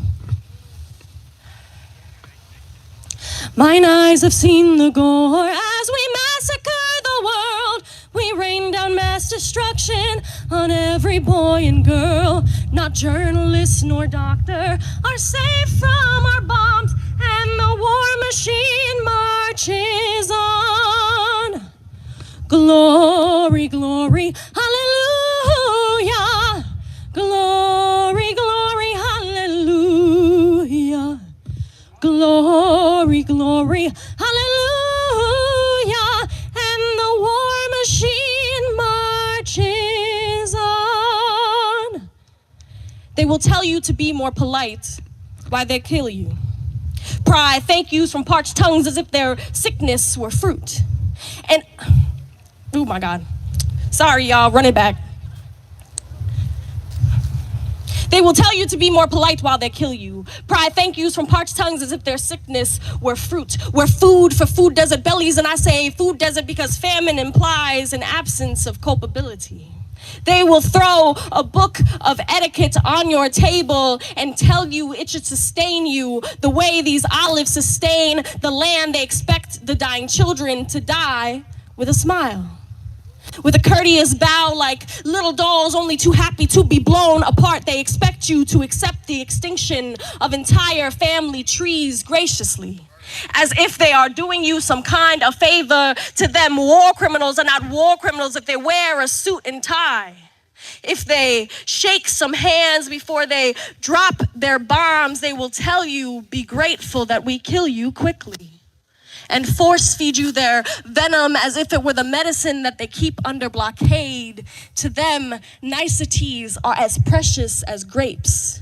Mine eyes have seen the gore as we massacre the world. We rain down mass destruction on every boy and girl. Not journalist nor doctor are safe from our bombs, and the war machine marches on. Glory, glory, hallelujah. Glory, glory, hallelujah. Glory, glory, hallelujah. And the war machine marches on. They will tell you to be more polite while they kill you. Pride, thank yous from parched tongues as if their sickness were fruit. And, oh my God. Sorry, y'all, run it back. They will tell you to be more polite while they kill you. Pride thank yous from parched tongues as if their sickness were fruit. We're food for food desert bellies, and I say food desert because famine implies an absence of culpability. They will throw a book of etiquette on your table and tell you it should sustain you the way these olives sustain the land. They expect the dying children to die with a smile, with a courteous bow like little dolls only too happy to be blown apart. They expect you to accept the extinction of entire family trees graciously, as if they are doing you some kind of favor. To them, war criminals are not war criminals if they wear a suit and tie, if they shake some hands before they drop their bombs. They will tell you, be grateful that we kill you quickly, and force feed you their venom as if it were the medicine that they keep under blockade. To them, niceties are as precious as grapes,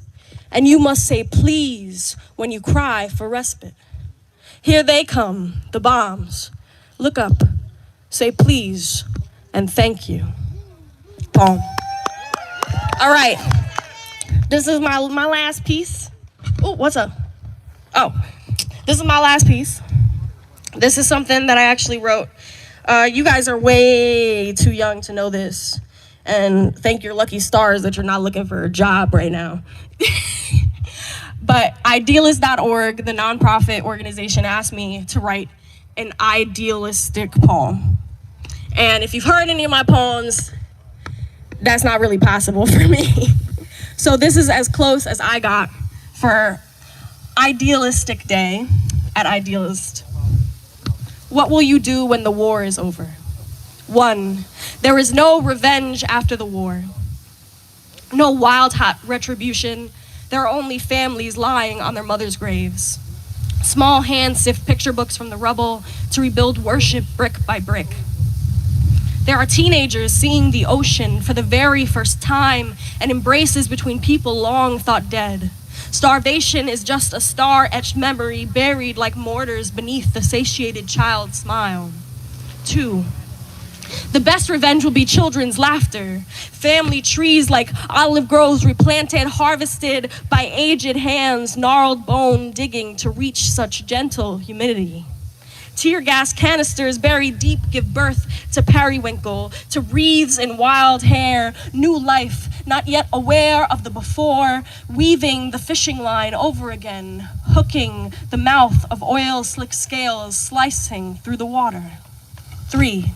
and you must say please when you cry for respite. Here they come, the bombs. Look up, say please, and thank you. Poem. All right, this is my last piece. Oh, what's up? Oh, this is my last piece. This is something that I actually wrote. You guys are way too young to know this, and thank your lucky stars that you're not looking for a job right now. But idealist.org, the nonprofit organization, asked me to write an idealistic poem. And if you've heard any of my poems, that's not really possible for me. So this is as close as I got for Idealistic Day at Idealist. What will you do when the war is over? 1, there is no revenge after the war. No wild hot retribution. There are only families lying on their mothers' graves. Small hands sift picture books from the rubble to rebuild worship brick by brick. There are teenagers seeing the ocean for the very first time and embraces between people long thought dead. Starvation is just a star-etched memory buried like mortars beneath the satiated child's smile. 2. The best revenge will be children's laughter. Family trees like olive groves replanted, harvested by aged hands, gnarled bone digging to reach such gentle humidity. Tear gas canisters buried deep give birth to periwinkle, to wreaths in wild hair, new life, not yet aware of the before, weaving the fishing line over again, hooking the mouth of oil-slick scales, slicing through the water. 3.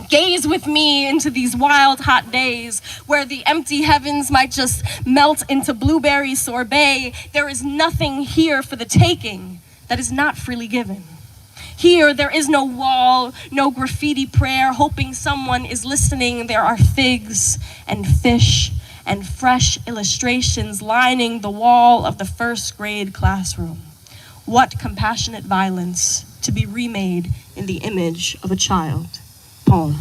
Gaze with me into these wild, hot days where the empty heavens might just melt into blueberry sorbet. There is nothing here for the taking that is not freely given. Here, there is no wall, no graffiti prayer, hoping someone is listening. There are figs and fish and fresh illustrations lining the wall of the first grade classroom. What compassionate violence to be remade in the image of a child. Poem.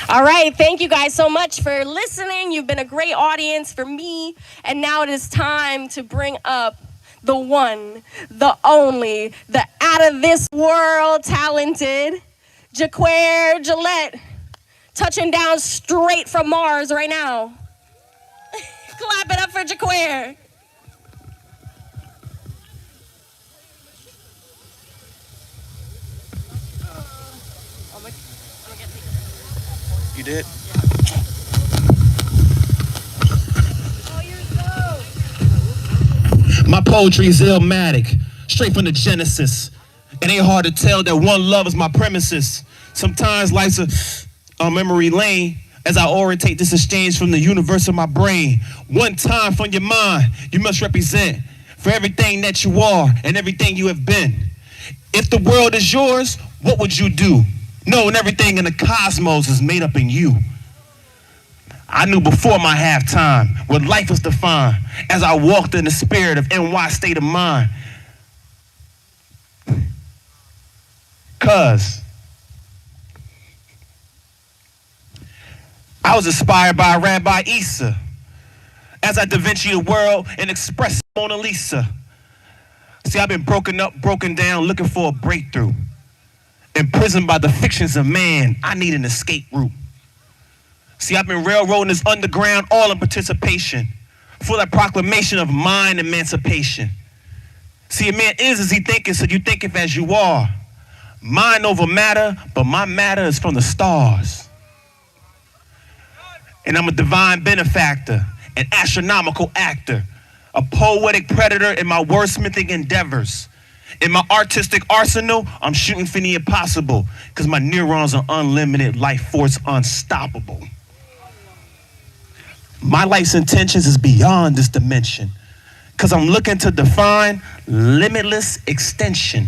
All right, thank you guys so much for listening. You've been a great audience for me. And now it is time to bring up the one, the only, the out of this world talented Jaquair Gillette, touching down straight from Mars right now. Clap it up for Jaquair. You did? My poetry is illmatic, straight from the Genesis. It ain't hard to tell that one love is my premises. Sometimes life's a memory lane as I orientate this exchange from the universe of my brain. One time from your mind, you must represent for everything that you are and everything you have been. If the world is yours, what would you do? Knowing everything in the cosmos is made up in you. I knew before my halftime what life was defined as I walked in the spirit of NY state of mind. Cause I was inspired by Rabbi Issa as I Da Vinci the world and expressed Mona Lisa. See, I've been broken up, broken down, looking for a breakthrough. Imprisoned by the fictions of man, I need an escape route. See, I've been railroading this underground, all in participation, for that proclamation of mind emancipation. See, a man is as he thinketh, so you thinketh as you are. Mind over matter, but my matter is from the stars. And I'm a divine benefactor, an astronomical actor, a poetic predator in my wordsmithing endeavors. In my artistic arsenal, I'm shooting for the impossible, because my neurons are unlimited, life force unstoppable. My life's intentions is beyond this dimension, because I'm looking to define limitless extension.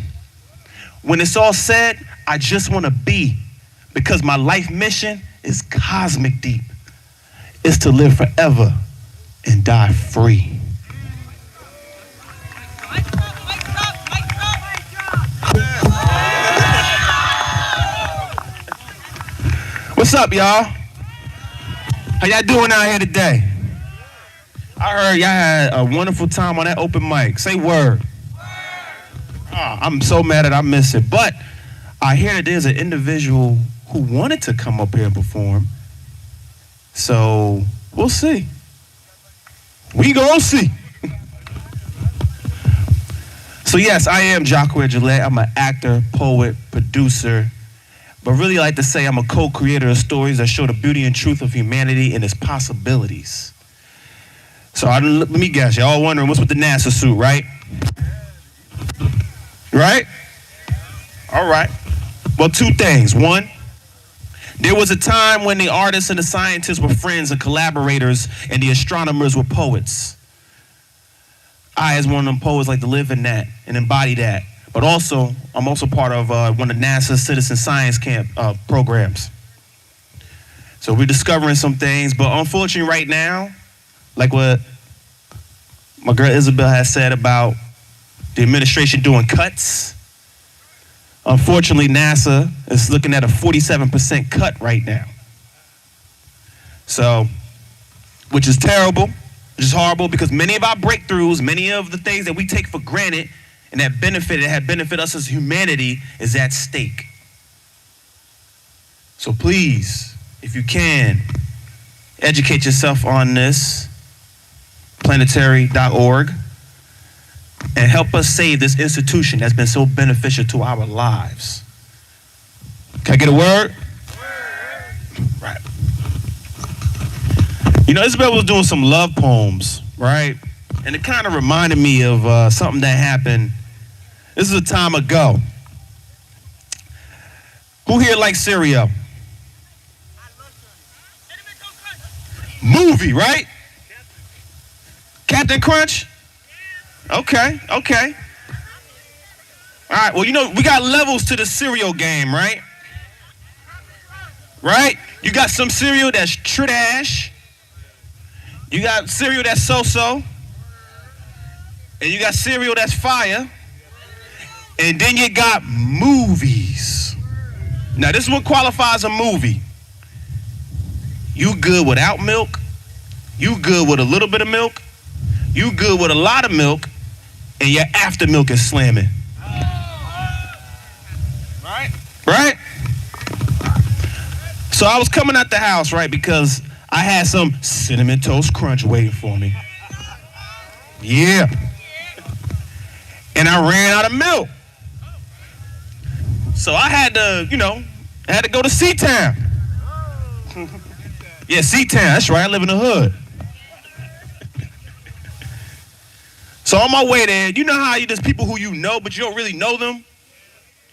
When it's all said, I just want to be, because my life mission is cosmic deep. It's to live forever and die free. What's up, y'all? How y'all doing out here today? I heard y'all had a wonderful time on that open mic. Say word. Oh, I'm so mad that I missed it. But I hear that there's an individual who wanted to come up here and perform. So we'll see. We gonna see. So yes, I am Jaquair Gillette. I'm an actor, poet, producer, but really like to say I'm a co-creator of stories that show the beauty and truth of humanity and its possibilities. So let me guess, y'all all wondering what's with the NASA suit, right? Right? All right. Well, two things. One, there was a time when the artists and the scientists were friends and collaborators, and the astronomers were poets. I, as one of them poets, like to live in that and embody that. But also, I'm also part of one of NASA's Citizen Science Camp programs. So we're discovering some things, but unfortunately right now, like what my girl Isabel has said about the administration doing cuts, unfortunately NASA is looking at a 47% cut right now. So, which is terrible, which is horrible because many of our breakthroughs, many of the things that we take for granted and that have benefit us as humanity is at stake. So please, if you can, educate yourself on this, planetary.org, and help us save this institution that's been so beneficial to our lives. Can I get a word? Right. You know, Isabel was doing some love poems, right? And it kind of reminded me of something that happened. This is a time ago. Who here likes cereal? Movie, right? Captain Crunch? Okay. All right, well, you know, we got levels to the cereal game, right? Right? You got some cereal that's trash. You got cereal that's so-so. And you got cereal that's fire. And then you got movies. Now, this is what qualifies a movie. You good without milk. You good with a little bit of milk. You good with a lot of milk. And your after milk is slamming. Right? So I was coming out the house, right, because I had some Cinnamon Toast Crunch waiting for me. Yeah. And I ran out of milk. So I had to go to C-Town. Yeah, C-Town, that's right, I live in the hood. So on my way there, you know how there's people who you know, but you don't really know them?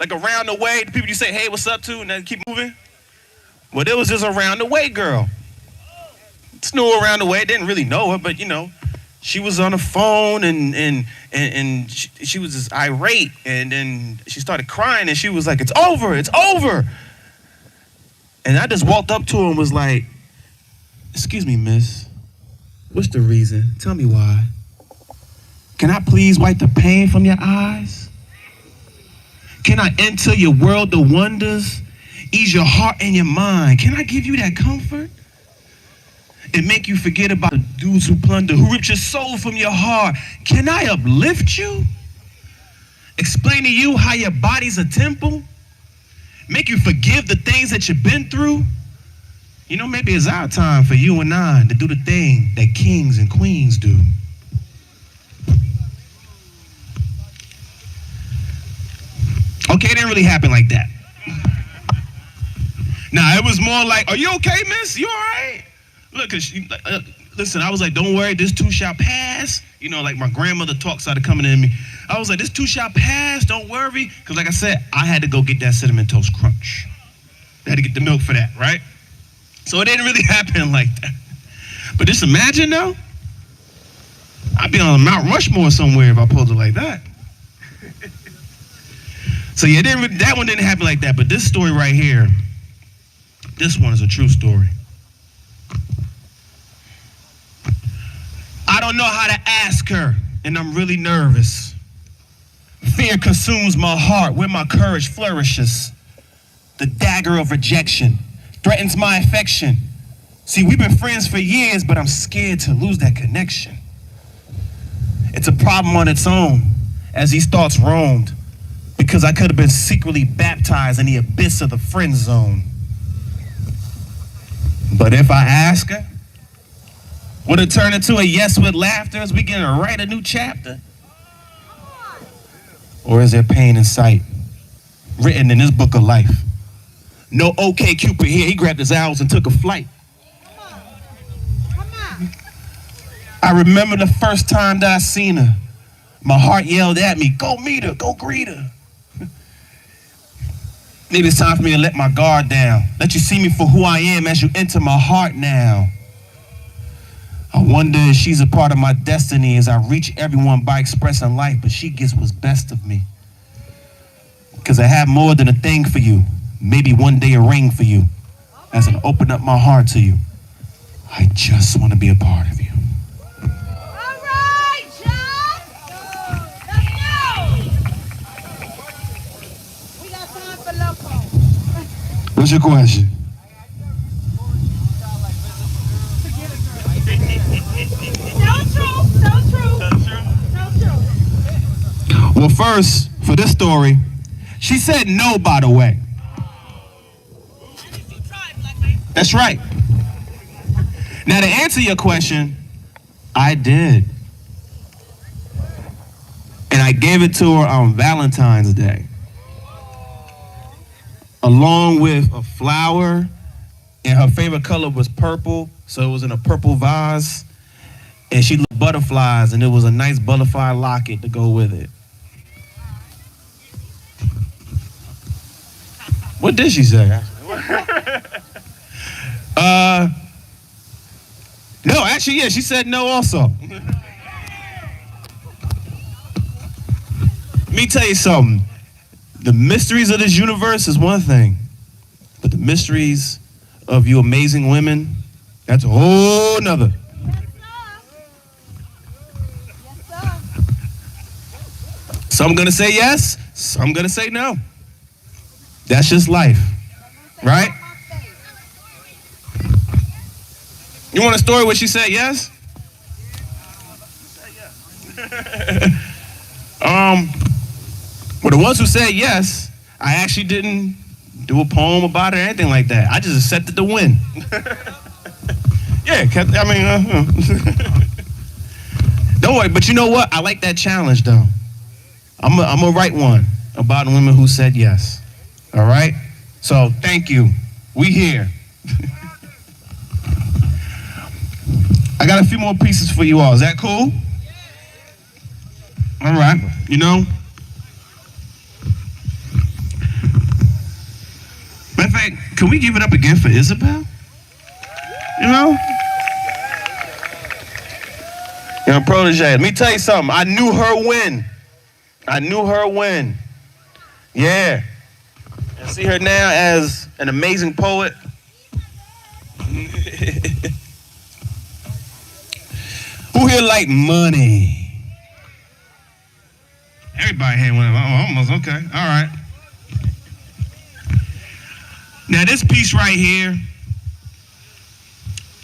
Like around the way, the people you say, hey, what's up to, and then keep moving? Well, there was this around the way girl. Just knew her around the way, didn't really know her, but she was on the phone and she was just irate, and then she started crying and she was like, it's over. And I just walked up to her and was like, excuse me, miss, what's the reason? Tell me why. Can I please wipe the pain from your eyes? Can I enter your world of wonders, ease your heart and your mind? Can I give you that comfort? And make you forget about the dudes who plunder, who ripped your soul from your heart? Can I uplift you? Explain to you how your body's a temple? Make you forgive the things that you've been through? Maybe it's our time for you and I to do the thing that kings and queens do. Okay, it didn't really happen like that. Nah, it was more like, are you okay, miss? You all right? Look, listen, I was like, don't worry, this too shall pass. Like my grandmother talk started coming in me. I was like, this too shall pass, don't worry. Because like I said, I had to go get that Cinnamon Toast Crunch. I had to get the milk for that, right? So it didn't really happen like that. But just imagine though, I'd be on Mount Rushmore somewhere if I pulled it like that. So yeah, that one didn't happen like that. But this story right here, this one is a true story. I don't know how to ask her, and I'm really nervous. Fear consumes my heart where my courage flourishes. The dagger of rejection threatens my affection. See, we've been friends for years, but I'm scared to lose that connection. It's a problem on its own as these thoughts roamed, because I could have been secretly baptized in the abyss of the friend zone. But if I ask her, would it turn into a yes with laughter as we begin to write a new chapter? Or is there pain in sight, written in this book of life? No OK Cupid here, he grabbed his owls and took a flight. I remember the first time that I seen her. My heart yelled at me, go meet her, go greet her. Maybe it's time for me to let my guard down. Let you see me for who I am as you enter my heart now. I wonder if she's a part of my destiny as I reach everyone by expressing life, but she gets what's best of me. Because I have more than a thing for you. Maybe one day a ring for you. As I open up my heart to you. I just want to be a part of you. All right, John. Let's go. We got time for local. What's your question? Don't Well, first, for this story, she said no, by the way. That's right. Now, to answer your question, I did. And I gave it to her on Valentine's Day, along with a flower, and her favorite color was purple, so it was in a purple vase, and she loved butterflies, and it was a nice butterfly locket to go with it. What did she say? No, actually, yeah, she said no also. Let me tell you something. The mysteries of this universe is one thing, but the mysteries of you amazing women, that's a whole nother. Some gonna say yes, some gonna say no. That's just life, right? You want a story where she said yes? Well, the ones who said yes, I actually didn't do a poem about it or anything like that. I just accepted the win. Yeah, don't worry, but you know what? I like that challenge, though. I'm gonna write one about women who said yes. All right? So, thank you. We here. I got a few more pieces for you all. Is that cool? All right. You know? Matter of fact, can we give it up again for Isabel? You know? You're a protege. Let me tell you something. I knew her win. Yeah. I see her now as an amazing poet. Who here like money? Everybody had one. Almost, okay. All right. Now this piece right here,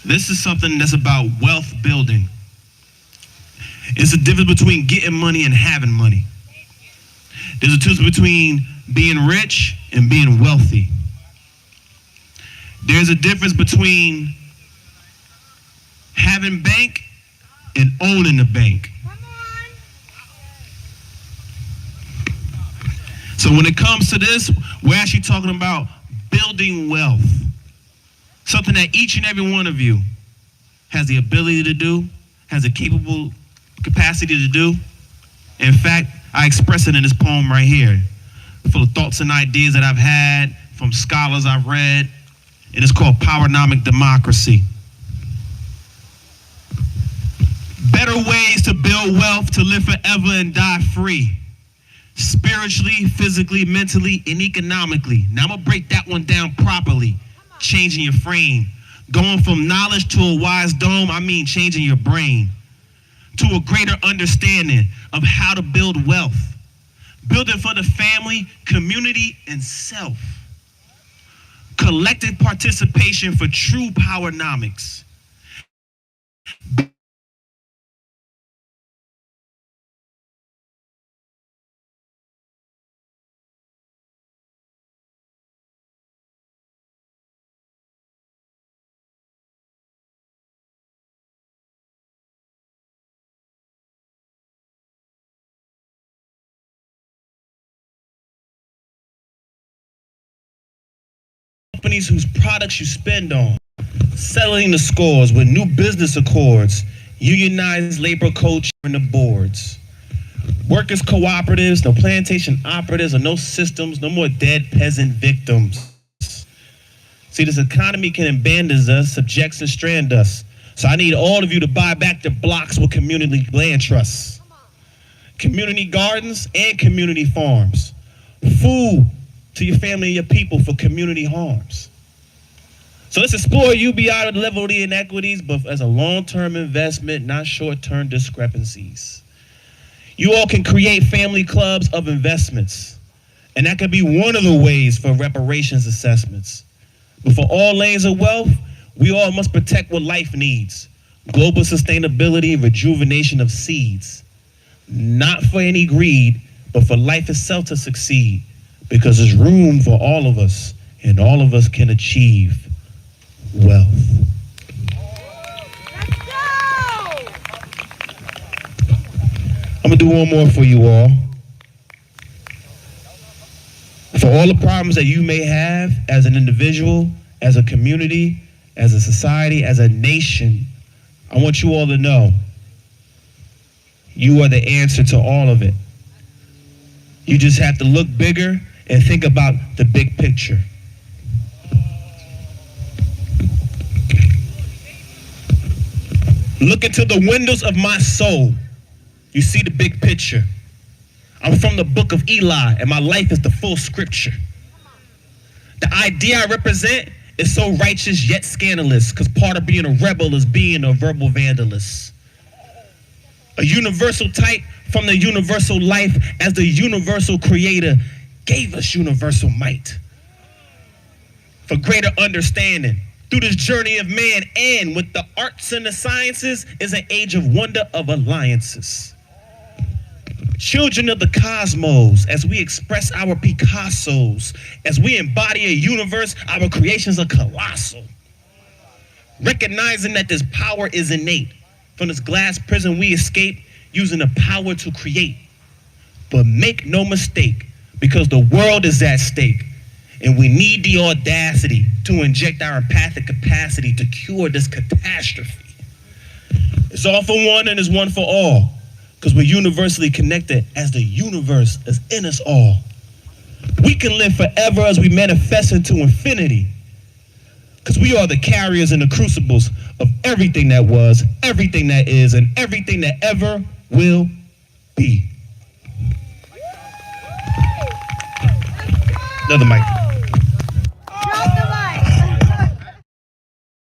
this is something that's about wealth building. It's the difference between getting money and having money. There's a difference between being rich and being wealthy. There's a difference between having bank and owning the bank. So when it comes to this, we're actually talking about building wealth. Something that each and every one of you has the ability to do, has a capable capacity to do. In fact, I express it in this poem right here, full of thoughts and ideas that I've had from scholars I've read, and it's called Powernomic Democracy. Better ways to build wealth, to live forever and die free. Spiritually, physically, mentally, and economically. Now I'm gonna break that one down properly. Changing your frame. Going from knowledge to a wise dome, I mean changing your brain. To a greater understanding of how to build wealth. Building for the family, community, and self. Collective participation for true powernomics. Companies whose products you spend on, settling the scores with new business accords, unionized labor coach and the boards, workers cooperatives, no plantation operatives, or no systems, no more dead peasant victims. See, this economy can abandon us, subjects and strand us. So I need all of you to buy back the blocks with community land trusts, community gardens and community farms, food to your family and your people for community harms. So let's explore UBI to level the inequities, but as a long-term investment, not short-term discrepancies. You all can create family clubs of investments, and that could be one of the ways for reparations assessments. But for all lanes of wealth, we all must protect what life needs. Global sustainability and rejuvenation of seeds. Not for any greed, but for life itself to succeed, because there's room for all of us, and all of us can achieve wealth. I'm gonna do one more for you all. For all the problems that you may have as an individual, as a community, as a society, as a nation, I want you all to know you are the answer to all of it. You just have to look bigger and think about the big picture. Look into the windows of my soul. You see the big picture. I'm from the book of Eli, and my life is the full scripture. The idea I represent is so righteous yet scandalous, because part of being a rebel is being a verbal vandalist. A universal type from the universal life, as the universal creator gave us universal might. For greater understanding, through this journey of man, and with the arts and the sciences, is an age of wonder of alliances. Children of the cosmos, as we express our Picassos, as we embody a universe, our creations are colossal. Recognizing that this power is innate. From this glass prison we escape, using the power to create. But make no mistake, because the world is at stake, and we need the audacity to inject our empathic capacity to cure this catastrophe. It's all for one and it's one for all, because we're universally connected as the universe is in us all. We can live forever as we manifest into infinity, because we are the carriers and the crucibles of everything that was, everything that is, and everything that ever will be. Another mic.